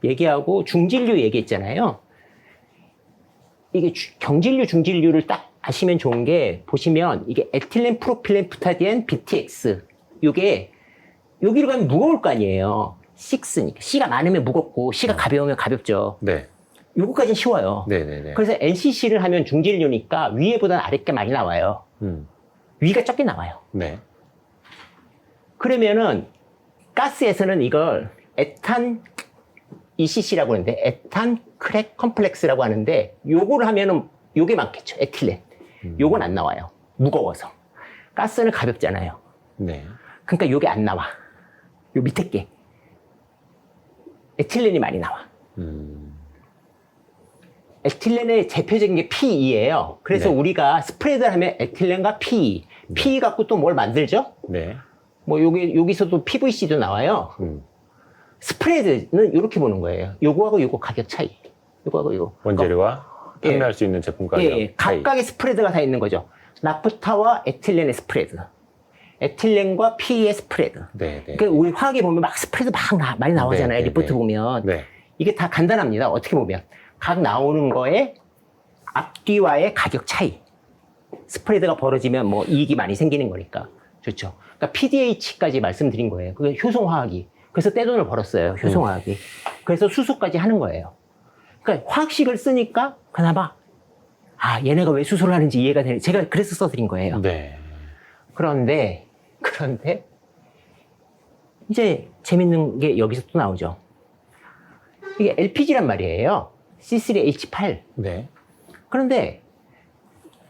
얘기하고 중질류 얘기했잖아요. 이게 경질류, 중질류를 딱 아시면 좋은 게, 보시면 이게 에틸렌, 프로필렌, 부타디엔, BTX. 요게 여기로 가면 무거울 거 아니에요. 6니까. C가 많으면 무겁고 C가 가벼우면 가볍죠. 네. 요거까지는 쉬워요. 네네네. 그래서 NCC를 하면 중질류니까 위에보다는 아랫게 많이 나와요. 위가 적게 나와요. 네. 그러면은 가스에서는 이걸 에탄 ECC라고 하는데, 에탄 크랙 컴플렉스라고 하는데, 요거를 하면은 요게 많겠죠. 에틸렌. 요건 안 나와요. 무거워서. 가스는 가볍잖아요. 네. 그러니까 요게 안 나와. 요 밑에 게. 에틸렌이 많이 나와. 에틸렌의 대표적인 게 PE예요. 그래서 네. 우리가 스프레드를 하면 에틸렌과 PE. PE 갖고 또 뭘 만들죠? 네. 뭐 여기서도 PVC도 나와요. 스프레드는 이렇게 보는 거예요. 요거하고 요거 가격 차이. 요거하고 요거. 원재료와 판매할 수 있는 제품 가격. 예, 각각의 스프레드가 다 있는 거죠. 나프타와 에틸렌의 스프레드. 에틸렌과 PE의 스프레드. 네, 네. 그러니까 우리 화학에 보면 막 스프레드 많이 나오잖아요. 네, 네, 리포트 네. 보면. 네. 이게 다 간단합니다. 어떻게 보면. 각 나오는 거에 앞뒤와의 가격 차이. 스프레드가 벌어지면 뭐 이익이 많이 생기는 거니까. 좋죠. 그러니까 PDH까지 말씀드린 거예요. 그게 효성화학이. 그래서 떼돈을 벌었어요. 효성화학이. 그래서 수소까지 하는 거예요. 그러니까 화학식을 쓰니까 그나마 얘네가 왜 수소를 하는지 이해가 되는. 제가 그래서 써드린 거예요. 네. 그런데 이제 재밌는 게 여기서 또 나오죠. 이게 LPG란 말이에요. C3H8. 네. 그런데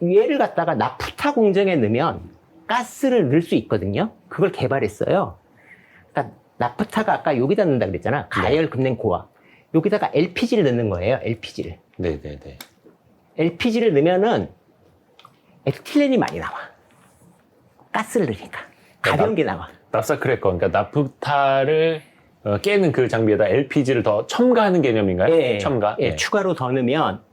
얘를 갖다가 나프타 공정에 넣으면 가스를 넣을 수 있거든요. 그걸 개발했어요. 그러니까 나프타가 아까 여기다 넣는다 그랬잖아. 가열 급냉 고압. 여기다가 LPG를 넣는 거예요. LPG를. 네네네. LPG를 넣으면은 에틸렌이 많이 나와. 가스를 넣으니까. 가벼운 게 나와. 납사크래커, 그러니까 나프타를 깨는 그 장비에다 LPG를 더 첨가하는 개념인가요? 예, 첨가? 예, 추가로 더 넣으면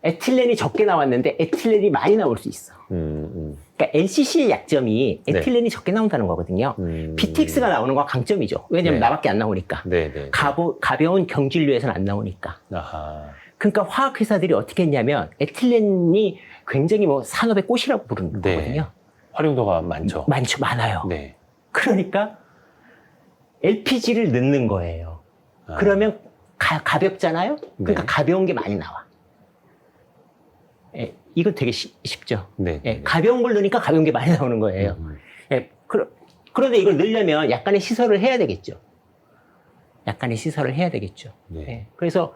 에틸렌이 적게 나왔는데 에틸렌이 많이 나올 수 있어. 그러니까 NCC의 약점이 에틸렌이 적게 나온다는 거거든요. BTX가 나오는 건 강점이죠. 왜냐면 네. 나밖에 안 나오니까. 네네. 가벼운 경질류에서는 안 나오니까. 아하. 그러니까 화학회사들이 어떻게 했냐면 에틸렌이 굉장히 뭐 산업의 꽃이라고 부르는 네. 거거든요. 활용도가 많죠. 많아요. 네. 그러니까 LPG를 넣는 거예요. 그러면 가볍잖아요? 그러니까 네. 가벼운 게 많이 나와. 예, 이거 되게 쉽죠? 네. 예, 가벼운 걸 넣으니까 가벼운 게 많이 나오는 거예요. 예, 그런데 이걸 넣으려면 약간의 시설을 해야 되겠죠. 약간의 시설을 해야 되겠죠. 네. 예, 그래서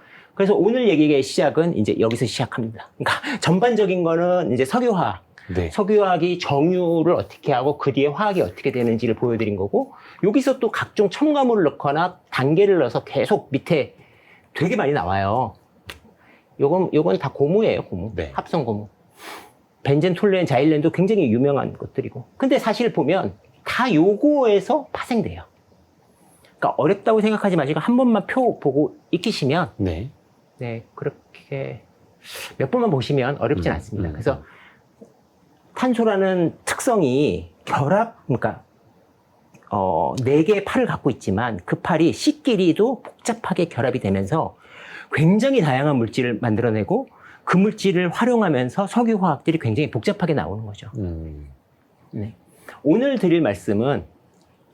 오늘 얘기의 시작은 이제 여기서 시작합니다. 그러니까 전반적인 거는 이제 석유화학. 네. 석유화학이 정유를 어떻게 하고 그 뒤에 화학이 어떻게 되는지를 보여드린 거고, 여기서 또 각종 첨가물을 넣거나 단계를 넣어서 계속 밑에 되게 많이 나와요. 요건 다 고무예요, 고무. 네. 합성 고무. 벤젠, 톨루엔, 자일렌도 굉장히 유명한 것들이고. 근데 사실 보면 다 요거에서 파생돼요. 그러니까 어렵다고 생각하지 마시고 한 번만 표 보고 익히시면 네. 네, 그렇게 몇 번만 보시면 어렵진 않습니다. 그래서 탄소라는 특성이 그러니까 4개의 팔을 갖고 있지만 그 팔이 C끼리도 복잡하게 결합이 되면서 굉장히 다양한 물질을 만들어내고 그 물질을 활용하면서 석유화학들이 굉장히 복잡하게 나오는 거죠. 네. 오늘 드릴 말씀은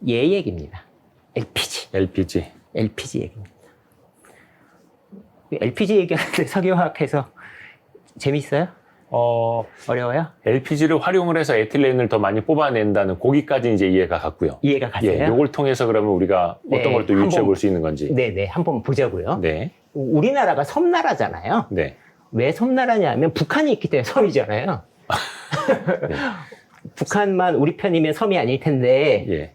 얘 얘기입니다. LPG 얘기입니다. LPG 얘기하는데 석유화학해서 재밌어요? 어려워요? LPG를 활용을 해서 에틸렌을 더 많이 뽑아낸다는 거기까지 이제 이해가 갔고요. 이해가 갔어요? 예, 요걸 통해서 그러면 우리가 어떤 걸 또 유추해 볼 수 있는 건지. 네네, 한번 보자고요. 네. 우리나라가 섬나라잖아요. 네. 왜 섬나라냐면 북한이 있기 때문에 섬이잖아요. 네. 북한만 우리 편이면 섬이 아닐 텐데. 예.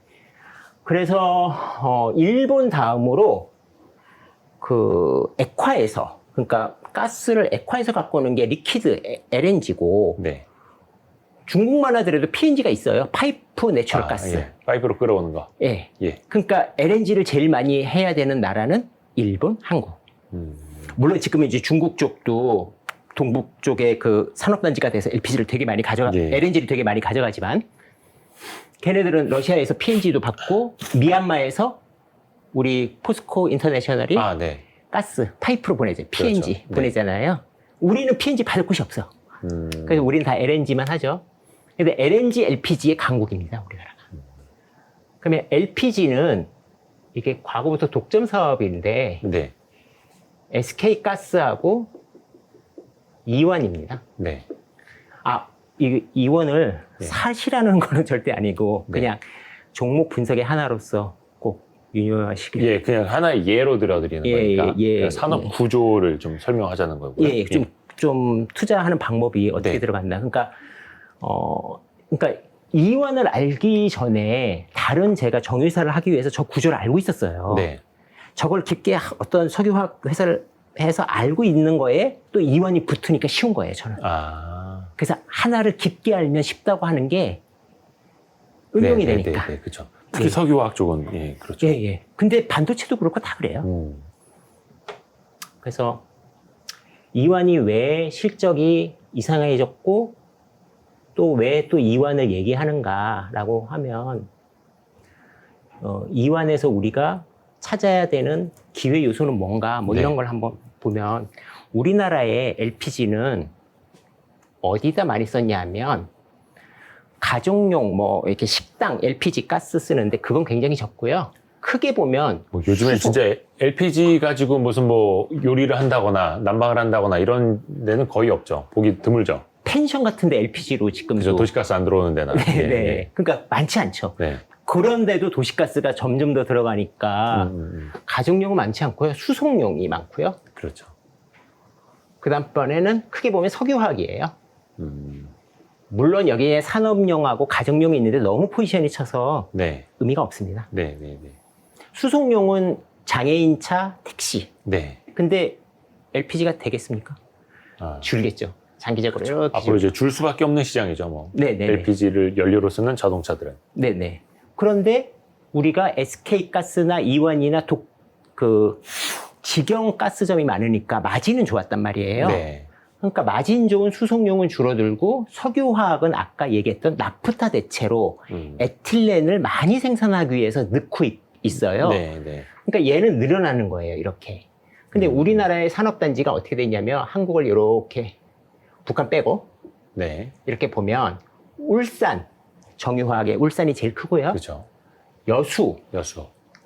그래서 일본 다음으로 그 액화에서, 그러니까 가스를 액화에서 갖고 오는 게 리퀴드 LNG고, 네. 중국만 하더라도 PNG가 있어요. 파이프 내추럴 가스. 예. 파이프로 끌어오는 거. 예. 예. 그러니까 LNG를 제일 많이 해야 되는 나라는 일본, 한국. 물론 지금 이제 중국 쪽도 동북 쪽에 그 산업단지가 돼서 LPG를 되게 많이 예. LNG를 되게 많이 가져가지만, 걔네들은 러시아에서 PNG도 받고 미얀마에서 우리 포스코 인터내셔널이 네. 가스 파이프로 보내죠. PNG 그렇죠. 네. 보내잖아요. 우리는 PNG 받을 곳이 없어. 그래서 우리는 다 LNG만 하죠. 근데 LNG, LPG의 강국입니다, 우리나라가. 그러면 LPG는 이게 과거부터 독점 사업인데, 네. SK 가스하고 이원입니다. 네. 이 이원을 네. 사시라는 거는 절대 아니고, 네. 그냥 종목 분석의 하나로서 꼭 유념하시길. 예, 그냥 하나의 예로 들어드리는 거니까. 그냥 산업 구조를 좀 설명하자는 거고요. 예, 좀 투자하는 방법이 어떻게 네. 들어간다. 그러니까 이원을 알기 전에 다른 제가 정유사를 하기 위해서 저 구조를 알고 있었어요. 네. 저걸 깊게 어떤 석유화학 회사를 해서 알고 있는 거에 또 이원이 붙으니까 쉬운 거예요, 저는. 그래서 하나를 깊게 알면 쉽다고 하는 게 응용이 되니까. 네, 그렇죠. 특히 석유화학 쪽은 예, 그렇죠. 예. 근데 반도체도 그렇고 다 그래요. 그래서 이완이 왜 실적이 이상해졌고 또 왜 또 이완을 얘기하는가라고 하면 이완에서 우리가 찾아야 되는 기회 요소는 뭔가 뭐 이런 걸 한번 보면 우리나라의 LPG는 어디다 많이 썼냐면 가정용 뭐 이렇게 식당 LPG 가스 쓰는데 그건 굉장히 적고요. 크게 보면 요즘에 진짜 LPG 가지고 무슨 뭐 요리를 한다거나 난방을 한다거나 이런 데는 거의 없죠. 보기 드물죠. 펜션 같은데 LPG로 지금 그죠. 도시가스 안 들어오는 데나. 네. 그러니까 많지 않죠. 네. 그런데도 도시가스가 점점 더 들어가니까 가정용은 많지 않고요. 수송용이 많고요. 그렇죠. 그 다음번에는 크게 보면 석유화학이에요. 물론 여기에 산업용하고 가정용이 있는데 너무 포지션이 쳐서 의미가 없습니다. 네. 수송용은 장애인차, 택시. 네. 근데 LPG가 되겠습니까? 줄겠죠. 장기적으로 이렇게. 앞으로 이제 줄 수밖에 없는 시장이죠. 뭐. 네네. LPG를 연료로 쓰는 자동차들은. 네네. 그런데 우리가 SK가스나 이완이나 직영 가스점이 많으니까 마진은 좋았단 말이에요. 네. 그러니까 마진 좋은 수송용은 줄어들고 석유화학은 아까 얘기했던 나프타 대체로 에틸렌을 많이 생산하기 위해서 넣고 있어요. 네. 그러니까 얘는 늘어나는 거예요, 이렇게. 근데 우리나라의 산업단지가 어떻게 되냐면 한국을 이렇게 북한 빼고 이렇게 보면 울산, 정유화학의 울산이 제일 크고요. 그렇죠. 여수,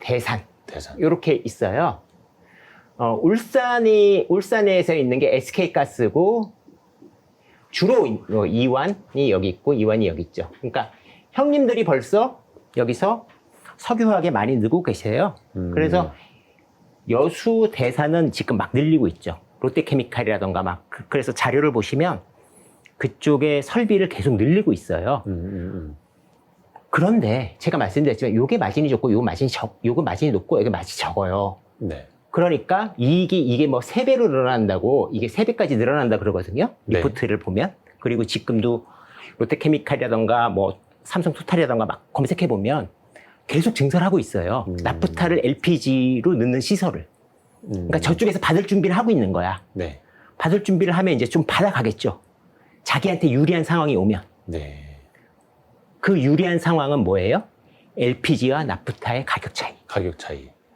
대산 이렇게 있어요. 울산에서 있는 게 SK가스고 주로 이완이 여기 있고 이완이 여기 있죠. 그러니까 형님들이 벌써 여기서 석유화학에 많이 넣고 계세요. 그래서 여수 대산은 지금 막 늘리고 있죠. 롯데케미칼이라던가 막 그래서 자료를 보시면 그쪽에 설비를 계속 늘리고 있어요. 그런데 제가 말씀드렸지만 요게 마진이 좋고 요거 마진이 높고 여기 마진이 적어요. 네. 그러니까 이게 뭐 3배로 늘어난다고 이게 3배까지 늘어난다 그러거든요. 리포트를 보면. 그리고 지금도 롯데케미칼이라던가 뭐 삼성토탈이라던가 막 검색해 보면 계속 증설하고 있어요. 나프타를 LPG로 넣는 시설을. 그러니까 저쪽에서 받을 준비를 하고 있는 거야. 네. 받을 준비를 하면 이제 좀 받아가겠죠. 자기한테 유리한 상황이 오면. 네. 그 유리한 상황은 뭐예요? LPG와 나프타의 가격 차이.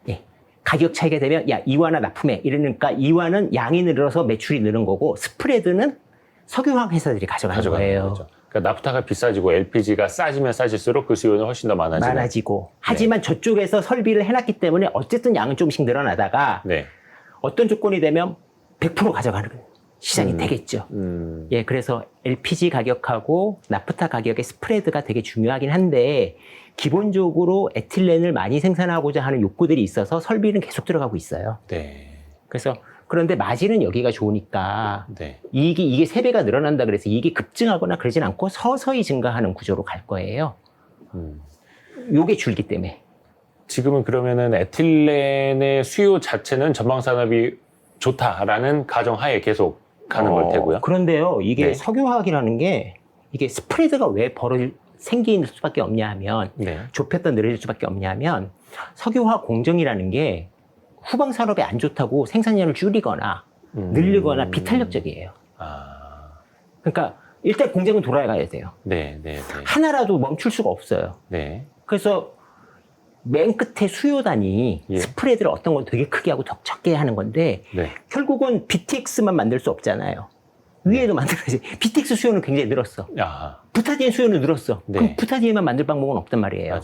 예. 가격 차이가 되면 야 이완화 납품해 이러니까 이완은 양이 늘어서 매출이 느는 거고 스프레드는 석유화학 회사들이 가져가는 거예요. 거죠. 그러니까 나프타가 비싸지고 LPG가 싸지면 싸질수록 그 수요는 훨씬 더 많아지고. 하지만 저쪽에서 설비를 해놨기 때문에 어쨌든 양은 조금씩 늘어나다가 어떤 조건이 되면 100% 가져가는 시장이 되겠죠. 예, 그래서 LPG 가격하고 나프타 가격의 스프레드가 되게 중요하긴 한데 기본적으로 에틸렌을 많이 생산하고자 하는 욕구들이 있어서 설비는 계속 들어가고 있어요. 그래서 그런데 마진은 여기가 좋으니까 이게 3배가 늘어난다 그래서 이게 급증하거나 그러진 않고 서서히 증가하는 구조로 갈 거예요. 요게 줄기 때문에. 지금은 그러면은 에틸렌의 수요 자체는 전방산업이 좋다라는 가정하에 계속 가는 걸 테고요. 그런데요, 이게 석유화학이라는 게 이게 스프레드가 왜 생길 수밖에 없냐 하면 좁혔다 늘어질 수밖에 없냐 하면 석유화학 공정이라는 게 후방 산업에 안 좋다고 생산량을 줄이거나 늘리거나 비탄력적이에요. 그러니까 일단 공장은 돌아가야 돼요. 하나라도 멈출 수가 없어요. 그래서 맨 끝에 수요단이 스프레드를 어떤 건 되게 크게 하고 더 적게 하는 건데 결국은 BTX만 만들 수 없잖아요. 위에도 만들어야지. BTX 수요는 굉장히 늘었어. 부타디엔 수요는 늘었어. 그럼 부타디엔만 만들 방법은 없단 말이에요.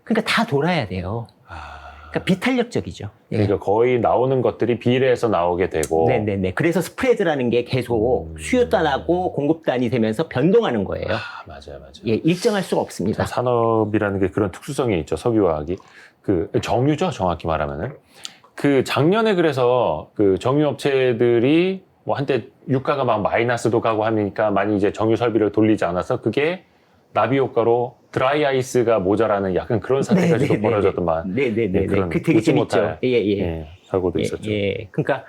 그러니까 다 돌아야 돼요. 그러니까 비탄력적이죠. 그러니까 거의 나오는 것들이 비례해서 나오게 되고. 그래서 스프레드라는 게 계속 수요단하고 공급단이 되면서 변동하는 거예요. 맞아요. 예, 일정할 수가 없습니다. 산업이라는 게 그런 특수성이 있죠. 석유화학이. 그 정유죠, 정확히 말하면은. 그 작년에 그래서 그 정유업체들이 뭐 한때 유가가 막 마이너스도 가고 하니까 많이 이제 정유 설비를 돌리지 않아서 그게 나비 효과로 드라이 아이스가 모자라는 약간 그런 사태까지도 벌어졌더만. 그 되게 재밌죠. 사고도 있었죠. 그러니까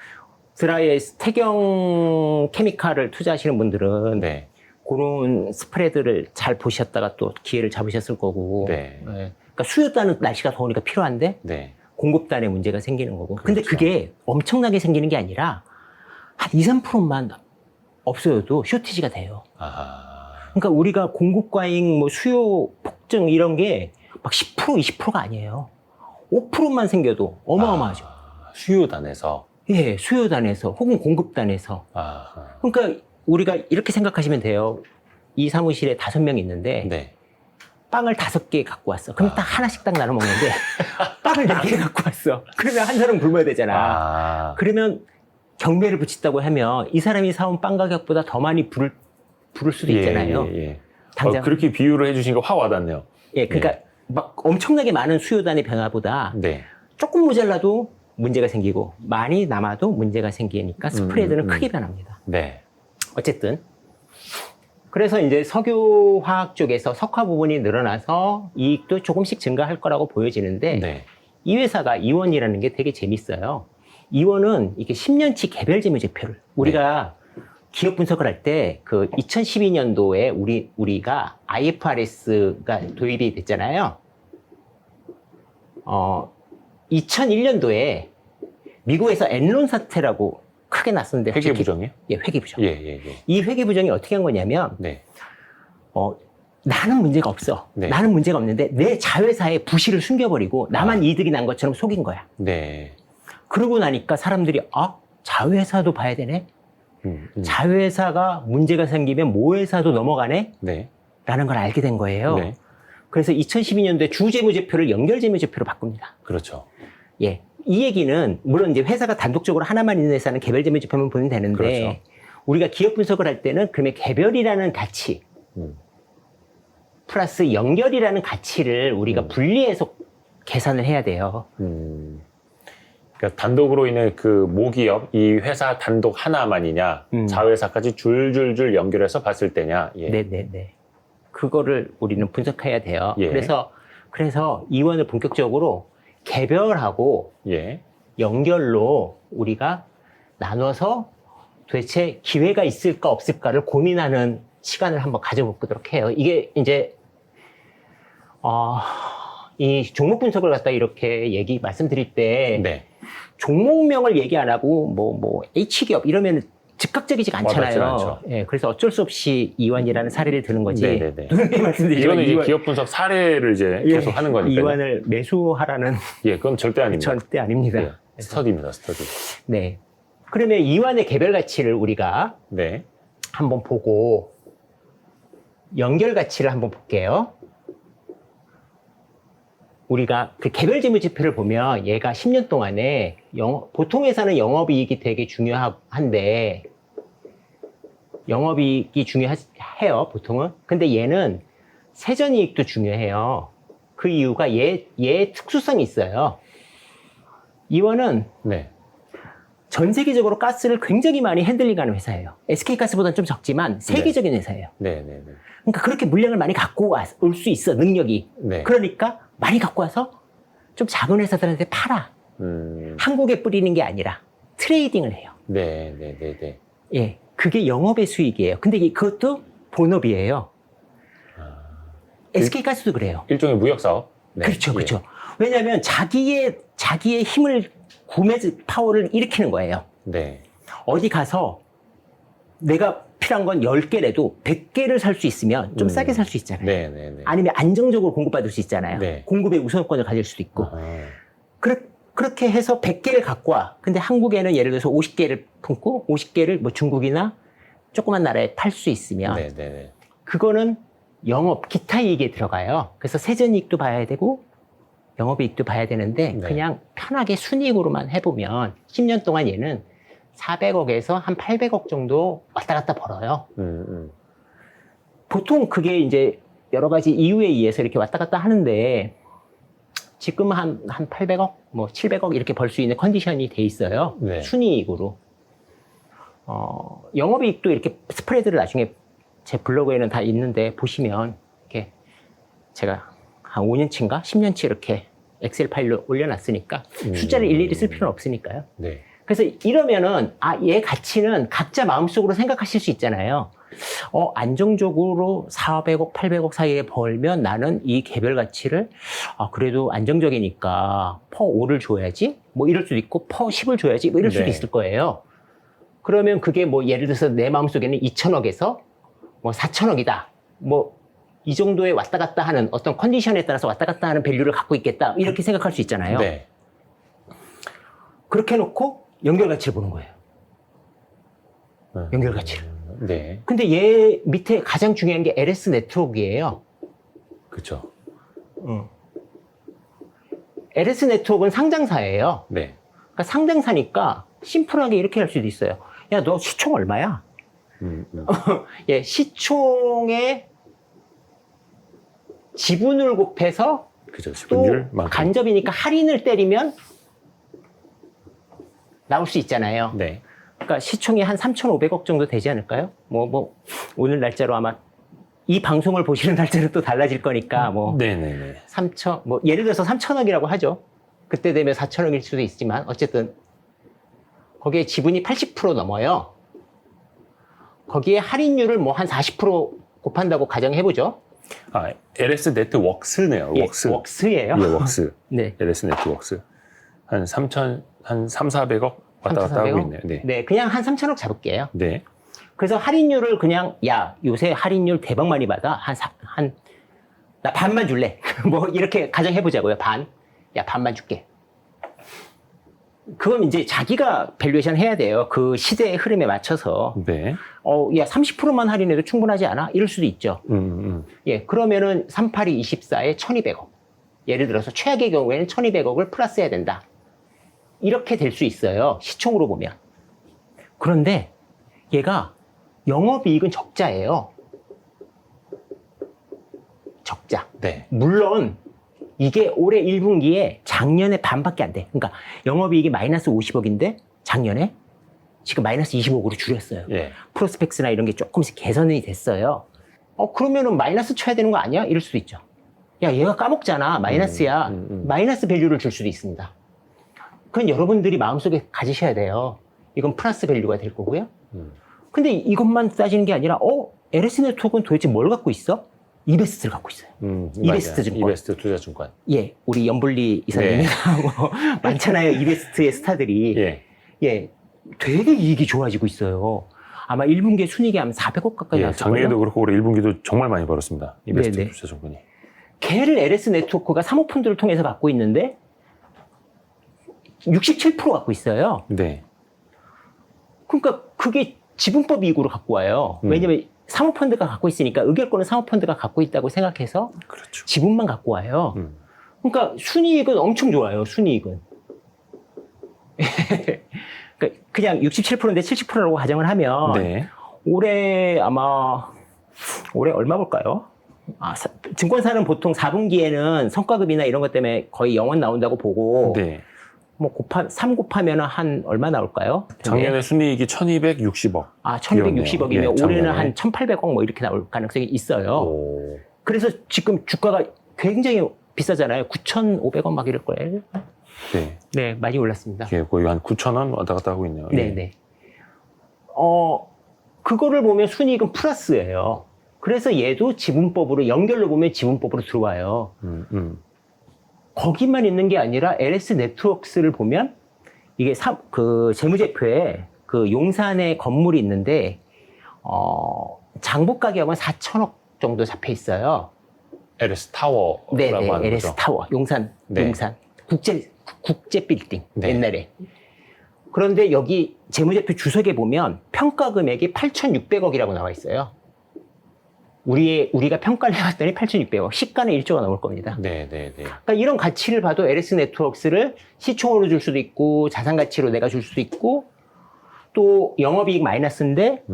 드라이 아이스, 태경 케미칼을 투자하시는 분들은 그런 스프레드를 잘 보셨다가 또 기회를 잡으셨을 거고. 그러니까 수요단은 날씨가 더우니까 필요한데 공급단에 문제가 생기는 거고. 근데 그게 엄청나게 생기는 게 아니라 한 2, 3%만 없어도 쇼티지가 돼요. 그러니까 우리가 공급 과잉, 뭐 수요 폭증 이런 게 막 10%, 20%가 아니에요. 5%만 생겨도 어마어마하죠. 수요단에서. 예, 수요단에서 혹은 공급단에서. 그러니까 우리가 이렇게 생각하시면 돼요. 이 사무실에 5명 있는데 빵을 5개 갖고 왔어. 그럼 딱 하나씩 딱 나눠 먹는데 빵을 4개 갖고 왔어. 그러면 한 사람 굶어야 되잖아. 그러면 경매를 붙인다고 하면 이 사람이 사온 빵 가격보다 더 많이 부를 수도 있잖아요. 당장 그렇게 비유를 해주시니까 확 와닿네요. 그러니까 막 엄청나게 많은 수요단의 변화보다 조금 모자라도 문제가 생기고 많이 남아도 문제가 생기니까 스프레드는 크게 변합니다. 어쨌든 그래서 이제 석유화학 쪽에서 석화 부분이 늘어나서 이익도 조금씩 증가할 거라고 보여지는데 이 회사가 이원이라는 게 되게 재밌어요. 이원은 이게 10년치 개별 재무제표를 우리가 기업 분석을 할 때 그 2012년도에 우리가 IFRS가 도입이 됐잖아요. 2001년도에 미국에서 엔론 사태라고 크게 났었는데 회계부정이요? 회계부정. 이 회계부정이 어떻게 한 거냐면 나는 문제가 없어. 나는 문제가 없는데 내 자회사의 부실을 숨겨버리고 나만 이득이 난 것처럼 속인 거야. 그러고 나니까 사람들이 자회사도 봐야 되네? 자회사가 문제가 생기면 모회사도 넘어가네? 걸 알게 된 거예요. 네. 그래서 2012년도에 주재무제표를 연결재무제표로 바꿉니다. 그렇죠. 예. 이 얘기는, 물론 이제 회사가 단독적으로 하나만 있는 회사는 개별재무제표만 보면 되는데, 그렇죠. 우리가 기업 분석을 할 때는 그러면 개별이라는 가치, 플러스 연결이라는 가치를 우리가 분리해서 계산을 해야 돼요. 그러니까 단독으로 인해 그 모기업, 이 회사 단독 하나만이냐, 자회사까지 줄줄줄 연결해서 봤을 때냐. 예. 네네네. 그거를 우리는 분석해야 돼요. 예. 그래서 이원을 본격적으로 개별하고 예. 연결로 우리가 나눠서 도대체 기회가 있을까 없을까를 고민하는 시간을 한번 가져보도록 해요. 이게 이제 이 종목 분석을 갖다 이렇게 말씀드릴 때 네. 종목명을 얘기 안 하고 뭐 H기업 이러면 즉각적이지가 않잖아요. 예, 그래서 어쩔 수 없이 이완이라는 사례를 드는 거지. 네네네. 말씀드리지만 이거는 이제 기업 분석 사례를 이제 계속 하는 거니까. 이완을 매수하라는. 예, 그건 절대 아닙니다. 절대 아닙니다. 예, 스터디입니다, 스터디. 네. 그러면 이완의 개별 가치를 우리가 네. 한번 보고 연결 가치를 한번 볼게요. 우리가 그 개별 재무지표를 보면 얘가 10년 동안에 보통 회사는 영업이익이 되게 중요한데 영업이익이 중요해요, 보통은. 근데 얘는 세전이익도 중요해요. 그 이유가 얘의 특수성이 있어요. 이원은 네. 전 세계적으로 가스를 굉장히 많이 핸들링하는 회사예요. SK가스보다는 좀 적지만 세계적인 회사예요. 네네네. 그러니까 그렇게 물량을 많이 갖고 올 수 있어, 능력이. 네. 그러니까 많이 갖고 와서 좀 작은 회사들한테 팔아. 한국에 뿌리는 게 아니라 트레이딩을 해요. 네네네네. 예, 그게 영업의 수익이에요. 근데 그것도 본업이에요. SK가스도 그래요. 일종의 무역 사업. 네. 그렇죠, 예. 그렇죠. 왜냐하면 자기의 힘을 구매 파워를 일으키는 거예요. 네. 어디 가서 내가 필요한 건 10개라도 100개를 살 수 있으면 좀 싸게 살 수 있잖아요. 네네네. 아니면 안정적으로 공급받을 수 있잖아요. 네. 공급의 우선권을 가질 수도 있고. 그렇게 해서 100개를 갖고 와. 근데 한국에는 예를 들어서 50개를 품고 50개를 뭐 중국이나 조그만 나라에 팔 수 있으면 네네네. 그거는 영업, 기타 이익에 들어가요. 그래서 세전이익도 봐야 되고 영업이익도 봐야 되는데 네. 그냥 편하게 순이익으로만 해보면 10년 동안 얘는 400억에서 한 800억 정도 왔다 갔다 벌어요. 보통 그게 이제 여러 가지 이유에 의해서 이렇게 왔다 갔다 하는데 지금 한 800억, 뭐 700억 이렇게 벌 수 있는 컨디션이 돼 있어요. 네. 순이익으로. 영업이익도 이렇게 스프레드를 나중에 제 블로그에는 다 있는데 보시면 이렇게 제가 한 5년치인가 10년치 이렇게 엑셀 파일로 올려놨으니까 숫자를 일일이 쓸 필요는 없으니까요. 네. 그래서 이러면은 얘 가치는 각자 마음속으로 생각하실 수 있잖아요. 안정적으로 400억, 800억 사이에 벌면 나는 이 개별 가치를 그래도 안정적이니까 퍼 5를 줘야지 뭐 이럴 수도 있고 퍼 10을 줘야지 뭐 이럴 수도 네. 있을 거예요. 그러면 그게 뭐 예를 들어서 내 마음속에는 2천억에서 뭐 4천억이다. 뭐 이 정도에 왔다 갔다 하는 어떤 컨디션에 따라서 왔다 갔다 하는 밸류를 갖고 있겠다. 이렇게 생각할 수 있잖아요. 네. 그렇게 해놓고 연결 가치를 보는 거예요. 연결 가치를. 네. 근데 얘 밑에 가장 중요한 게 LS 네트워크예요. 그렇죠. LS 네트워크는 상장사예요. 네. 그러니까 상장사니까 심플하게 이렇게 할 수도 있어요. 야, 너 시총 얼마야? 예, 시총의 지분을 곱해서 그죠. 또 지분율 간접이니까 할인을 때리면 나올 수 있잖아요. 네. 그러니까 시총이 한 3,500억 정도 되지 않을까요? 오늘 날짜로 아마 이 방송을 보시는 날짜는 또 달라질 거니까 네네네. 예를 들어서 3,000억이라고 하죠. 그때 되면 4,000억일 수도 있지만 어쨌든 거기에 지분이 80% 넘어요. 거기에 할인율을 한 40% 곱한다고 가정해보죠. LS 네트워크스네요. 예, 웍스. 웍스예요. 예, 웍스. 네. LS 네트워크스. 한 3, 400억 왔다 갔다 하고 있네요. 네. 네, 그냥 한 3,000억 잡을게요. 네. 그래서 할인율을 그냥, 야, 요새 할인율 대박 많이 받아. 나 반만 줄래. 이렇게 가정해보자고요. 반. 야, 반만 줄게. 그건 이제 자기가 밸류에이션 해야 돼요. 그 시대의 흐름에 맞춰서. 네. 야, 30%만 할인해도 충분하지 않아? 이럴 수도 있죠. 예, 그러면은 38이 24에 1200억. 예를 들어서 최악의 경우에는 1200억을 플러스해야 된다. 이렇게 될 수 있어요. 시총으로 보면. 그런데 얘가 영업이익은 적자예요. 적자. 네. 물론 이게 올해 1분기에 작년에 반밖에 안 돼. 그러니까 영업이익이 마이너스 50억인데 작년에 지금 마이너스 25억으로 줄였어요. 예. 프로스펙스나 이런 게 조금씩 개선이 됐어요. 그러면은 마이너스 쳐야 되는 거 아니야? 이럴 수도 있죠. 야, 얘가 까먹잖아. 마이너스야. 마이너스 밸류를 줄 수도 있습니다. 그건 여러분들이 마음속에 가지셔야 돼요. 이건 플러스 밸류가 될 거고요. 근데 이것만 따지는 게 아니라, LS 네트워크는 도대체 뭘 갖고 있어? 이베스트를 갖고 있어요. 이베스트 증권. 이베스트 투자증권. 예, 우리 연불리 이사님이 하고 많잖아요. 이베스트의 스타들이. 예. 예, 되게 이익이 좋아지고 있어요. 아마 1분기에 순이익이 한 400억 가까이 나왔어요. 작년에도 그렇고 올해 1분기도 정말 많이 벌었습니다. 이베스트 네네. 투자증권이. 걔를 LS 네트워크가 사모펀드를 통해서 갖고 있는데 67% 갖고 있어요. 네. 그러니까 그게 지분법 이익으로 갖고 와요. 왜냐면 사모펀드가 갖고 있으니까 의결권은 사모펀드가 갖고 있다고 생각해서 그렇죠. 지분만 갖고 와요. 그러니까 순이익은 엄청 좋아요. 순이익은. 그러니까 그냥 67%인데 70%라고 가정을 하면 네. 올해 얼마 볼까요? 증권사는 보통 4분기에는 성과급이나 이런 것 때문에 거의 영원 나온다고 보고 네. 뭐 3 곱하면 한 얼마 나올까요? 작년에 순이익이 1260억. 1260억이면 예, 올해는 작년에. 한 1800억 뭐 이렇게 나올 가능성이 있어요. 오. 그래서 지금 주가가 굉장히 비싸잖아요. 9,500원 막 이럴 거예요. 네. 네, 많이 올랐습니다. 예, 거의 한 9,000원 왔다 갔다 하고 있네요. 예. 네네. 그거를 보면 순이익은 플러스예요. 그래서 얘도 지분법으로, 연결로 보면 지분법으로 들어와요. 거기만 있는 게 아니라 LS 네트워크스를 보면 이게 그 재무제표에 그 용산에 건물이 있는데, 장부 가격은 4천억 정도 잡혀 있어요. LS 타워라고 네네, 하는 LS 거죠. 타워. 용산. 국제 빌딩. 네. 옛날에. 그런데 여기 재무제표 주석에 보면 평가 금액이 8,600억이라고 나와 있어요. 우리가 평가를 해봤더니 8,600억. 시가는 1조가 넘을 겁니다. 네. 그러니까 이런 가치를 봐도 LS 네트워크스를 시총으로 줄 수도 있고, 자산 가치로 내가 줄 수도 있고, 또 영업이익 마이너스인데,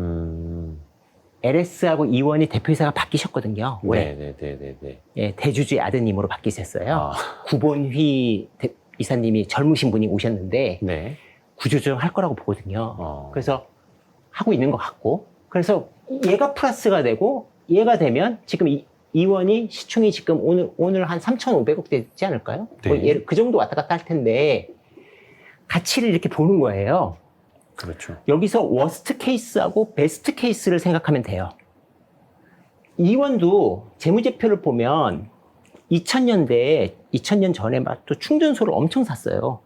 LS하고 이원이 대표이사가 바뀌셨거든요. 올해. 네. 예, 대주주의 아드님으로 바뀌셨어요. 구본휘 이사님이 젊으신 분이 오셨는데, 네. 구조조정 할 거라고 보거든요. 그래서 하고 있는 것 같고, 그래서 얘가 플러스가 되고, 얘가 되면 지금 이원이 시총이 지금 오늘 한 3,500억 되지 않을까요? 네. 뭐 그 정도 왔다 갔다 할 텐데, 가치를 이렇게 보는 거예요. 그렇죠. 여기서 워스트 케이스하고 베스트 케이스를 생각하면 돼요. 이원도 재무제표를 보면 2000년 전에 막 또 충전소를 엄청 샀어요.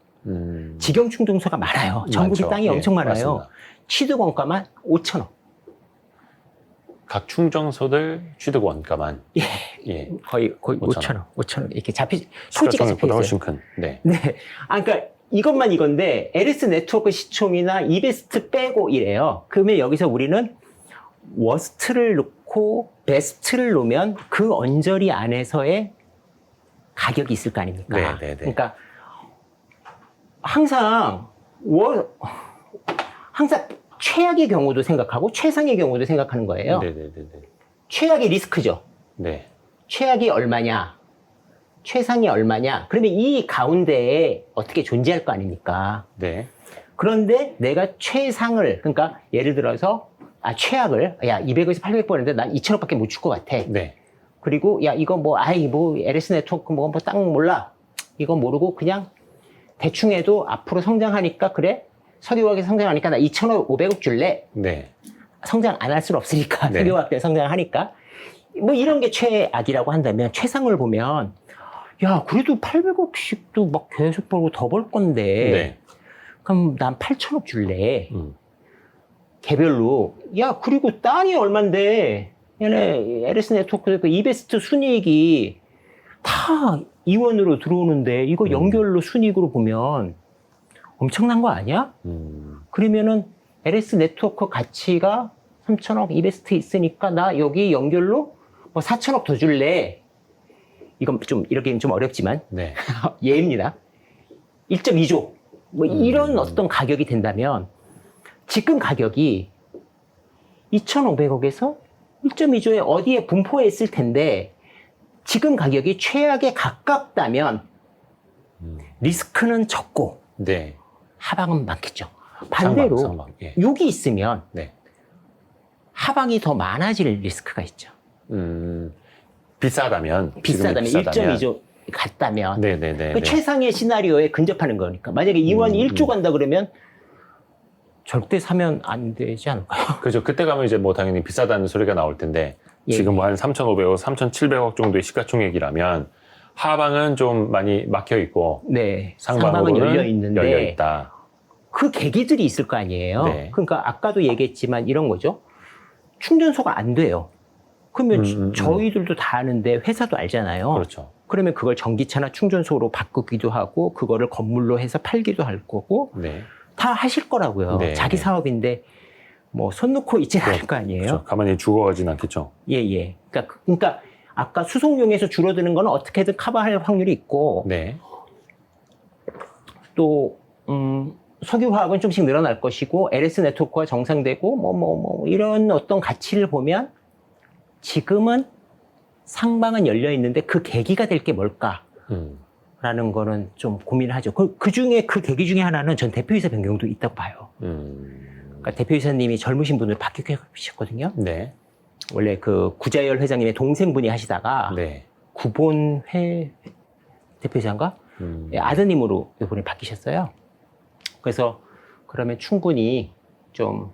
직영 충전소가 많아요. 전국에 많죠. 땅이 엄청 많아요. 맞습니다. 취득 원가만 5천억. 각 충전소들 취득 원가만. 예. 거의 5천억. 이렇게 토지가 시가총액보다 잡혀 훨씬 있어요. 큰. 네. 네. 그러니까 이것만 이건데 LS 네트워크 시총이나 이베스트 빼고 이래요. 그러면 여기서 우리는 워스트를 놓고 베스트를 놓으면 그 언저리 안에서의 가격이 있을 거 아닙니까? 네. 그러니까 항상 최악의 경우도 생각하고 최상의 경우도 생각하는 거예요. 네. 최악의 리스크죠. 네. 최악이 얼마냐? 최상이 얼마냐? 그러면 이 가운데에 어떻게 존재할 거 아닙니까? 네. 그런데 내가 최상을, 그러니까 예를 들어서, 최악을, 200에서 800 버는데 난 2천억밖에 못 줄 것 같아. 네. 그리고, 이거 LS 네트워크 딱 몰라. 이거 모르고 그냥 대충 해도 앞으로 성장하니까, 그래? 석유화학이 성장하니까 나 2,500억 줄래? 네. 성장 안 할 수는 없으니까. 네. 석유화학 때 성장하니까. 뭐 이런 게 최악이라고 한다면 최상을 보면, 그래도 800억씩도 막 계속 벌고 더 벌 건데, 네. 그럼 난 8천억 줄래. 개별로. 그리고 땅이 얼만데, 얘네 LS 네트워크 이베스트 순이익이 다 이원으로 들어오는데, 이거 연결로 순이익으로 보면 엄청난 거 아니야? 그러면은 LS 네트워크 가치가 3천억 이베스트 있으니까 나 여기 연결로 뭐 4천억 더 줄래? 이건 좀 이렇게는 좀 어렵지만 네. 예입니다. 1.2조 뭐 이런 어떤 가격이 된다면 지금 가격이 2,500억에서 1.2조에 어디에 분포해 있을 텐데 지금 가격이 최악에 가깝다면 리스크는 적고 네. 하방은 많겠죠. 반대로 상방, 예. 여기 있으면 네. 하방이 더 많아질 리스크가 있죠. 비싸다면 1.2조 갔다면 네네네. 그 최상의 시나리오에 근접하는 거니까 만약에 이원이 1조 간다 그러면 절대 사면 안 되지 않을까요? 그죠. 그때 가면 이제 뭐 당연히 비싸다는 소리가 나올 텐데 예. 지금 뭐 한 3,500억, 3,700억 정도의 시가총액이라면 하방은 좀 많이 막혀 있고 네, 상방은 열려 있는데 열려 있다. 그 계기들이 있을 거 아니에요. 네. 그러니까 아까도 얘기했지만 이런 거죠. 충전소가 안 돼요. 그러면 저희들도 다 아는데 회사도 알잖아요. 그렇죠. 그러면 그걸 전기차나 충전소로 바꾸기도 하고 그거를 건물로 해서 팔기도 할 거고 네. 다 하실 거라고요. 네. 자기 사업인데 뭐 손 놓고 있진 않을 거 아니에요. 그렇죠. 가만히 죽어가진 않겠죠. 예. 그러니까 아까 수송용에서 줄어드는 거는 어떻게든 커버할 확률이 있고 네. 또 석유화학은 좀씩 늘어날 것이고 LS 네트워크가 정상되고 뭐 이런 어떤 가치를 보면 지금은 상방은 열려 있는데 그 계기가 될 게 뭘까라는 거는 좀 고민을 하죠. 그 중에 그 계기 중에 하나는 전 대표이사 변경도 있다고 봐요. 그러니까 대표이사님이 젊으신 분을 바뀌셨거든요. 네. 원래 그 구자열 회장님의 동생분이 하시다가 네. 구본회 대표이사인가? 예, 아드님으로 이번에 바뀌셨어요. 그래서 그러면 충분히 좀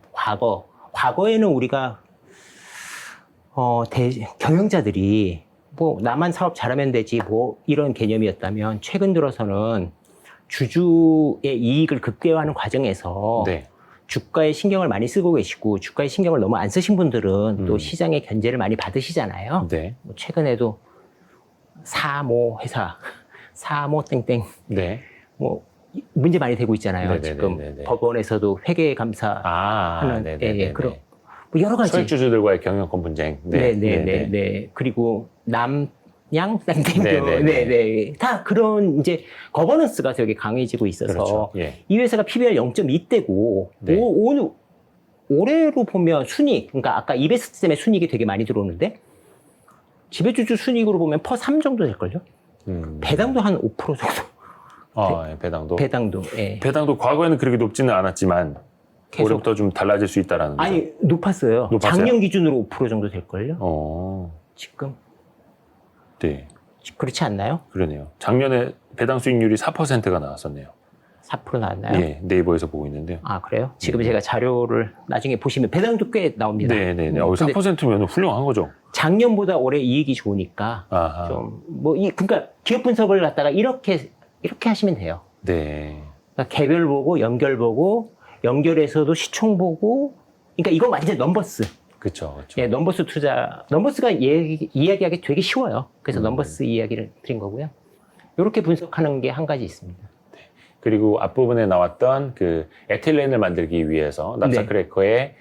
과거에는 우리가 경영자들이 뭐 나만 사업 잘하면 되지 뭐 이런 개념이었다면 최근 들어서는 주주의 이익을 극대화하는 과정에서 네. 주가에 신경을 많이 쓰고 계시고 주가에 신경을 너무 안 쓰신 분들은 또 시장의 견제를 많이 받으시잖아요. 네. 뭐 최근에도 사모 회사, 사모 땡땡 네. 뭐 문제 많이 되고 있잖아요. 네네네네네. 지금 법원에서도 회계 감사하는 그런 뭐 여러 가지 소액주주들과의 경영권 분쟁. 네. 그리고 남양 땡땡도 네네네. 다 그런 이제 거버넌스가 되게 강해지고 있어서 그렇죠. 예. 이 회사가 PBR 0.2대고 네. 올해로 보면 순이익 그러니까 아까 이베스트 때문에 순이익이 되게 많이 들어오는데 지배주주 순이익으로 보면 퍼 3 정도 될걸요? 배당도 한 5% 정도. 예, 배당도. 예. 배당도 과거에는 그렇게 높지는 않았지만 계속. 올해부터 좀 달라질 수 있다라는 거죠. 아니 높았어요. 작년 기준으로 5% 정도 될걸요? 지금 네. 그렇지 않나요? 그러네요. 작년에 배당 수익률이 4%가 나왔었네요. 4% 나왔나요? 예, 네이버에서 보고 있는데요. 아 그래요? 지금 제가 자료를 나중에 보시면 배당도 꽤 나옵니다. 네네네. 4%면 훌륭한 거죠. 작년보다 올해 이익이 좋으니까 아하. 좀 뭐 그러니까 기업 분석을 갖다가 이렇게 하시면 돼요. 네. 그러니까 개별 보고 연결 보고 연결에서도 시총 보고 그러니까 이건 완전 넘버스. 그렇죠. 예, 넘버스 투자. 넘버스가 이야기하기 되게 쉬워요. 그래서 넘버스 이야기를 드린 거고요. 이렇게 분석하는 게 한 가지 있습니다. 네. 그리고 앞부분에 나왔던 그 에틸렌을 만들기 위해서 납사 크래커에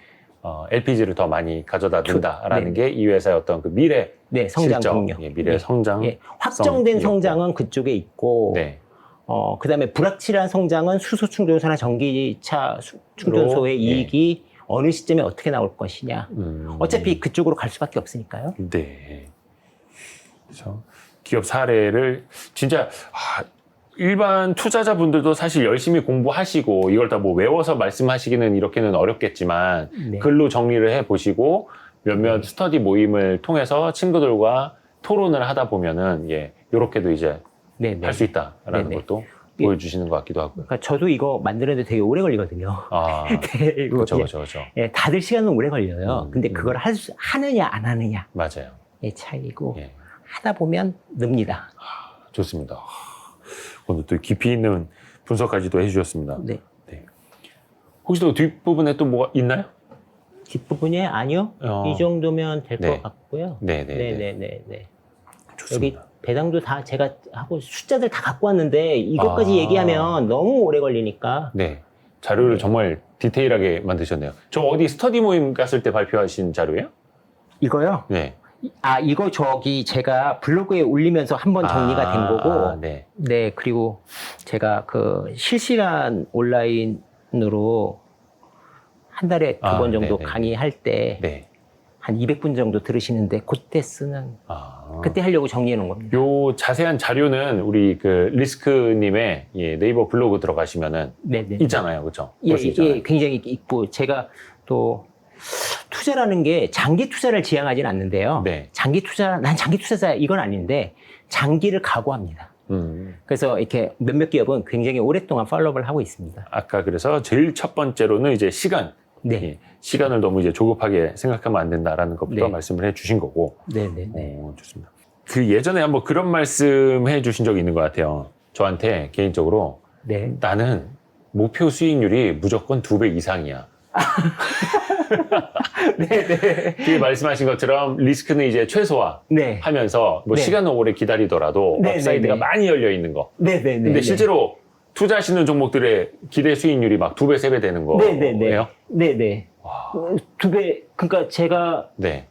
LPG를 더 많이 가져다 둔다라는 게 이 회사의 어떤 그 미래 성장 실적, 동력. 미래 성장. 확정된 성장은 그쪽에 있고 네. 그다음에 불확실한 성장은 수소 충전소나 전기차 충전소의 이익이 어느 시점에 어떻게 나올 것이냐. 어차피 그쪽으로 갈 수밖에 없으니까요. 네. 그래서 기업 사례를 진짜 일반 투자자분들도 사실 열심히 공부하시고 이걸 다 뭐 외워서 말씀하시기는 이렇게는 어렵겠지만 글로 정리를 해 보시고 몇몇 스터디 모임을 통해서 친구들과 토론을 하다 보면은 이렇게도 이제 할 수 있다라는 것도 보여주시는 것 같기도 하고요. 그러니까 저도 이거 만드는데 되게 오래 걸리거든요. 그렇죠. 예, 다들 시간은 오래 걸려요. 근데 그걸 하느냐 안 하느냐의 맞아요. 차이고 하다 보면 늡니다. 좋습니다. 오늘 또 깊이 있는 분석까지도 해주셨습니다. 네. 혹시 또 뒷부분에 또 뭐가 있나요? 뒷부분에 아니요. 이 정도면 될 것 같고요. 네네네. 여기 배당도 다 제가 하고 숫자들 다 갖고 왔는데 이것까지 얘기하면 너무 오래 걸리니까. 네. 자료를 네. 정말 디테일하게 만드셨네요. 저 어디 스터디 모임 갔을 때 발표하신 자료예요? 이거요? 네. 이거 제가 블로그에 올리면서 한번 정리가 된 거고. 네. 네, 그리고 제가 그 실시간 온라인으로 한 달에 2번 정도 네네. 강의할 때 네. 한 200분 정도 들으시는데 그때 쓰는 그때 하려고 정리해 놓은 겁니다. 요 자세한 자료는 우리 그 리스크님의 네이버 블로그 들어가시면은 네네. 있잖아요, 그렇죠? 예, 굉장히 있고 제가 또 투자라는 게 장기 투자를 지향하진 않는데요. 네. 난 장기 투자자 이건 아닌데 장기를 각오합니다. 그래서 이렇게 몇몇 기업은 굉장히 오랫동안 팔로우를 하고 있습니다. 아까 그래서 제일 첫 번째로는 이제 시간. 네. 예, 시간을 너무 이제 조급하게 생각하면 안 된다라는 것부터 네. 말씀을 해 주신 거고. 네네네. 좋습니다. 그 예전에 한번 그런 말씀 해 주신 적이 있는 것 같아요. 저한테 개인적으로 네. 나는 목표 수익률이 무조건 2배 이상이야. 네네. 그 말씀하신 것처럼 리스크는 이제 최소화 네. 하면서 뭐 네. 시간은 오래 기다리더라도 네, 업사이드가 네, 네. 많이 열려 있는 거. 네네네. 근데 실제로 투자하시는 종목들의 기대 수익률이 막 2배, 3배 되는 거예요? 네네네. 네네. 와. 2배. 그러니까 네.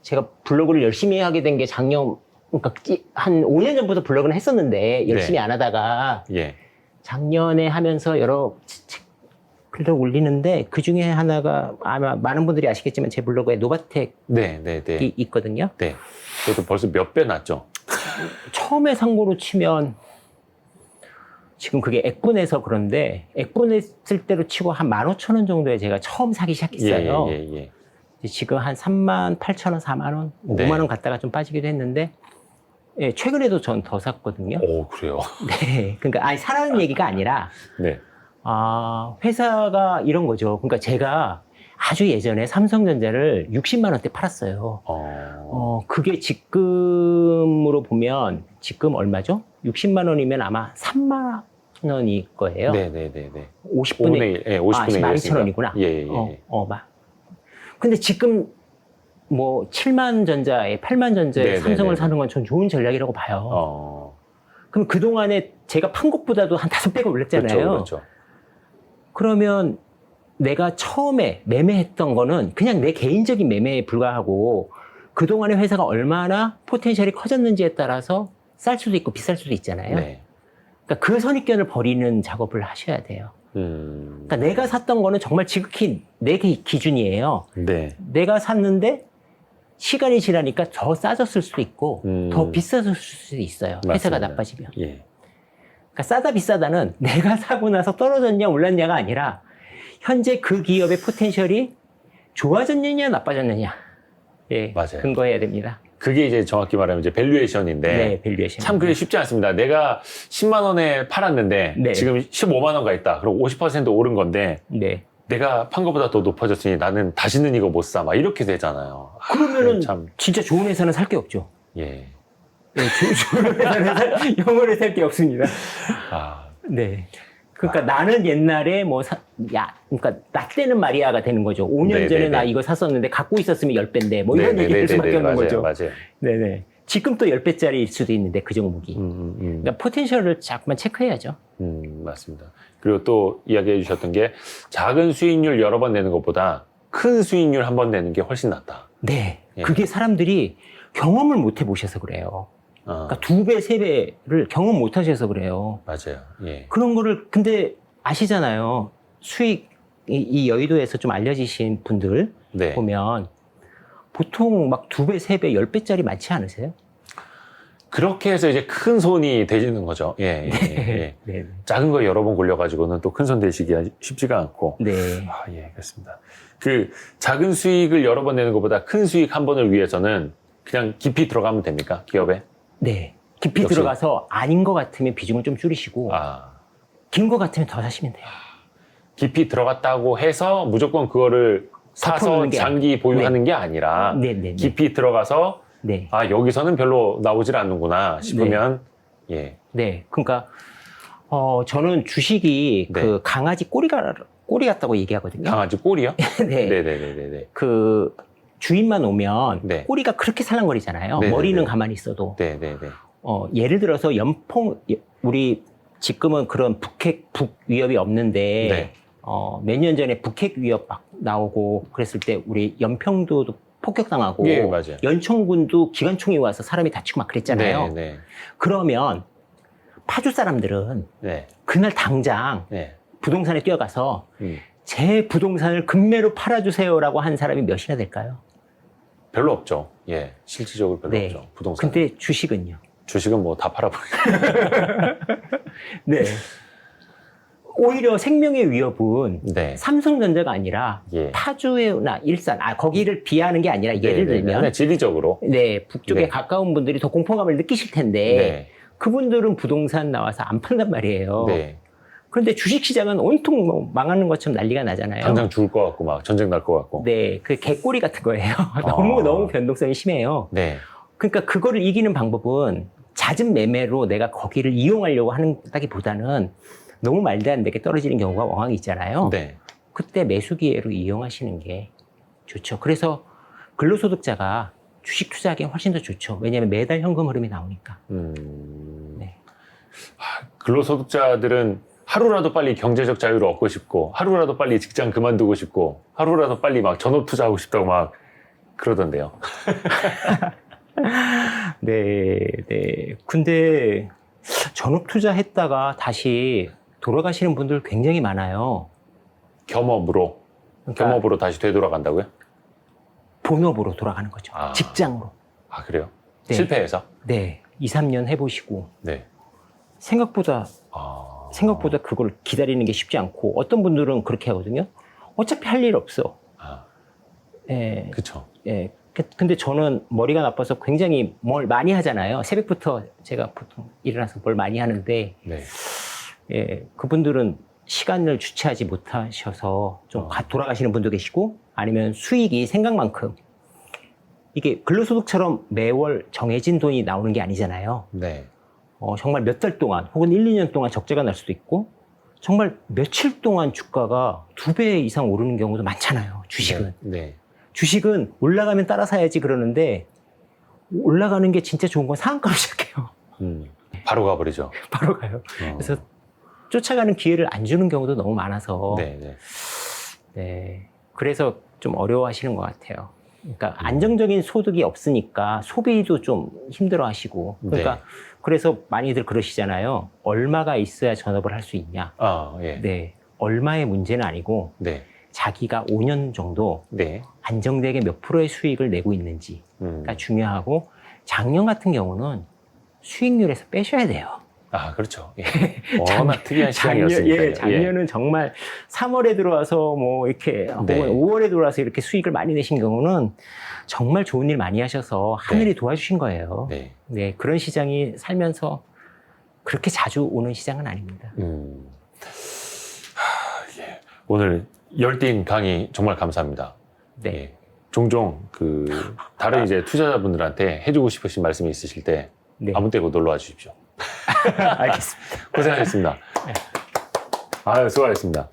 제가 블로그를 열심히 하게 된 게 작년, 그러니까 한 5년 전부터 블로그는 했었는데 열심히 네. 안 하다가 예. 작년에 하면서 여러 책글도 올리는데 그 중에 하나가 아마 많은 분들이 아시겠지만 제 블로그에 노바텍이 네. 있거든요. 네. 그것도 벌써 몇 배 났죠? 처음에 산 거로 치면 지금 그게 액분해서 그런데 액분했을 때로 치고 한 15,000원 정도에 제가 처음 사기 시작했어요. 예. 지금 한 38,000원, 4만원, 네. 5만원 갔다가 좀 빠지기도 했는데 예, 최근에도 전 더 샀거든요. 오, 그래요? 네. 그러니까 사라는 얘기가 아니라 네. 회사가 이런 거죠. 그러니까 제가 아주 예전에 삼성전자를 60만 원대 팔았어요. 그게 지금으로 보면 지금 얼마죠? 60만 원이면 아마 3만 원일 거예요. 네. 50분의 1. 예, 50분의 1. 12,000원이구나. 예. 근데 지금 뭐 7만 전자에 8만 전자에 삼성을 사는 건 전 좋은 전략이라고 봐요. 그럼 그동안에 제가 판 것보다도 한 5배가 올랐잖아요. 그렇죠. 그러면 내가 처음에 매매했던 거는 그냥 내 개인적인 매매에 불과하고 그동안에 회사가 얼마나 포텐셜이 커졌는지에 따라서 쌀 수도 있고 비쌀 수도 있잖아요. 네. 그러니까 그 선입견을 버리는 작업을 하셔야 돼요. 그러니까 내가 샀던 거는 정말 지극히 내 기준이에요. 네. 내가 샀는데 시간이 지나니까 더 싸졌을 수도 있고 더 비쌌을 수도 있어요. 맞습니다. 회사가 나빠지면. 예. 그러니까 싸다 비싸다는 내가 사고 나서 떨어졌냐 올랐냐가 아니라 현재 그 기업의 포텐셜이 좋아졌느냐 나빠졌느냐. 예, 맞아요. 근거해야 됩니다. 그게 이제 정확히 말하면 이제 밸류에이션인데. 네, 밸류에이션. 참 그게 쉽지 않습니다. 내가 10만 원에 팔았는데 네. 지금 15만 원가 있다. 그럼 50% 오른 건데 네. 내가 판 것보다 더 높아졌으니 나는 다시는 이거 못 사. 막 이렇게 되잖아요. 그러면은 참. 진짜 좋은 회사는 살 게 없죠. 예. 네, 좋은 회사는 영원히 살 게 없습니다. 네. 그러니까 나는 옛날에 그러니까 나 때는 마리아가 되는 거죠. 5년 전에 나 이거 샀었는데 갖고 있었으면 10배인데 뭐 이런 얘기 될 수밖에 없는 거죠. 맞아요. 네네. 지금 또 10배짜리일 수도 있는데 그 종목이. 그러니까 포텐셜을 자꾸만 체크해야죠. 맞습니다. 그리고 또 이야기해 주셨던 게 작은 수익률 여러 번 내는 것보다 큰 수익률 한 번 내는 게 훨씬 낫다. 네. 예. 그게 사람들이 경험을 못 해보셔서 그래요. 그러니까 2배, 3배를 경험 못 하셔서 그래요. 맞아요. 예. 그런 거를 근데 아시잖아요. 수익 이 여의도에서 좀 알려지신 분들 네. 보면 보통 막 2배, 3배, 10배짜리 많지 않으세요? 그렇게 해서 이제 큰 손이 되시는 거죠. 예. 네. 작은 거 여러 번 굴려가지고는 또 큰 손 되시기가 쉽지가 않고. 네. 예, 그렇습니다. 그 작은 수익을 여러 번 내는 것보다 큰 수익 한 번을 위해서는 그냥 깊이 들어가면 됩니까? 기업에? 네. 깊이 역시. 들어가서 아닌 것 같으면 비중을 좀 줄이시고 긴 것 같으면 더 사시면 돼요. 깊이 들어갔다고 해서 무조건 그거를 사서 장기 보유하는 게 아니라 깊이 들어가서 여기서는 별로 나오질 않는구나 싶으면 네. 그러니까 저는 주식이 그 강아지 꼬리 같다고 얘기하거든요. 강아지 꼬리요? 네. 네네네네. 그 주인만 오면 네. 꼬리가 그렇게 살랑거리잖아요. 네, 머리는 네, 네. 가만히 있어도. 네, 네, 네. 예를 들어서 우리 지금은 그런 북 위협이 없는데 네. 몇 년 전에 북핵 위협 막 나오고 그랬을 때 우리 연평도도 폭격당하고 예, 맞아요. 연천군도 기관총이 와서 사람이 다치고 막 그랬잖아요. 네, 네. 그러면 파주 사람들은 네. 그날 당장 네. 부동산에 뛰어가서 제 부동산을 금매로 팔아주세요라고 한 사람이 몇이나 될까요? 별로 없죠. 예, 실질적으로 별로 네. 없죠. 부동산. 근데 주식은요? 주식은 뭐 다 팔아버리고. 네. 오히려 생명의 위협은 네. 삼성전자가 아니라 예. 파주나 일산, 거기를 비하하는 게 아니라 예를 네, 들면 네, 지리적으로. 네, 북쪽에 네. 가까운 분들이 더 공포감을 느끼실 텐데 네. 그분들은 부동산 나와서 안 판단 말이에요. 네. 그런데 주식시장은 온통 뭐 망하는 것처럼 난리가 나잖아요. 당장 죽을 것 같고 막 전쟁 날 것 같고. 네, 그 개꼬리 같은 거예요. 너무 변동성이 심해요. 네. 그러니까 그거를 이기는 방법은 잦은 매매로 내가 거기를 이용하려고 한다기보다는 너무 말도 안 되게 떨어지는 경우가 왕왕 있잖아요. 네. 그때 매수 기회로 이용하시는 게 좋죠. 그래서 근로소득자가 주식 투자하기에 훨씬 더 좋죠. 왜냐하면 매달 현금 흐름이 나오니까. 네. 근로소득자들은 하루라도 빨리 경제적 자유를 얻고 싶고, 하루라도 빨리 직장 그만두고 싶고, 하루라도 빨리 막 전업 투자하고 싶다고 막 그러던데요. 네, 네. 근데 전업 투자했다가 다시 돌아가시는 분들 굉장히 많아요. 겸업으로. 그러니까 겸업으로 다시 되돌아간다고요? 본업으로 돌아가는 거죠. 아. 직장으로. 아, 그래요? 네. 실패해서? 네. 2, 3년 해보시고 네. 생각보다 그걸 기다리는 게 쉽지 않고 어떤 분들은 그렇게 하거든요. 어차피 할 일 없어. 예. 그쵸. 예. 근데 저는 머리가 나빠서 굉장히 뭘 많이 하잖아요. 새벽부터 제가 보통 일어나서 뭘 많이 하는데, 네. 예, 그분들은 시간을 주체하지 못하셔서 좀 돌아가시는 분도 계시고, 아니면 수익이 생각만큼, 이게 근로소득처럼 매월 정해진 돈이 나오는 게 아니잖아요. 네. 정말 몇 달 동안, 혹은 1, 2년 동안 적자가 날 수도 있고, 정말 며칠 동안 주가가 2배 이상 오르는 경우도 많잖아요. 주식은. 네. 네. 주식은 올라가면 따라 사야지 그러는데 올라가는 게 진짜 좋은 건 상한가로 시작해요. 바로 가버리죠. 바로 가요. 그래서 쫓아가는 기회를 안 주는 경우도 너무 많아서 네, 네. 네, 그래서 좀 어려워하시는 것 같아요. 그러니까 안정적인 소득이 없으니까 소비도 좀 힘들어하시고 그러니까 네. 그래서 많이들 그러시잖아요. 얼마가 있어야 전업을 할 수 있냐. 예. 네, 얼마의 문제는 아니고 네. 자기가 5년 정도 네. 안정되게 몇 프로의 수익을 내고 있는지가 중요하고 작년 같은 경우는 수익률에서 빼셔야 돼요. 아, 그렇죠. 예. 워낙 특이한 시장이었으니까요. 작년은 정말 3월에 들어와서 뭐 이렇게 혹은 5월에 들어와서 이렇게 수익을 많이 내신 경우는 정말 좋은 일 많이 하셔서 하늘이 도와주신 거예요. 네. 네, 그런 시장이 살면서 그렇게 자주 오는 시장은 아닙니다. 예. 오늘 열띤 강의 정말 감사합니다. 네. 예. 종종 다른 이제 투자자분들한테 해주고 싶으신 말씀이 있으실 때 네. 아무 때고 놀러 와 주십시오. 알겠습니다. 고생하셨습니다. 네. 아유, 수고하셨습니다.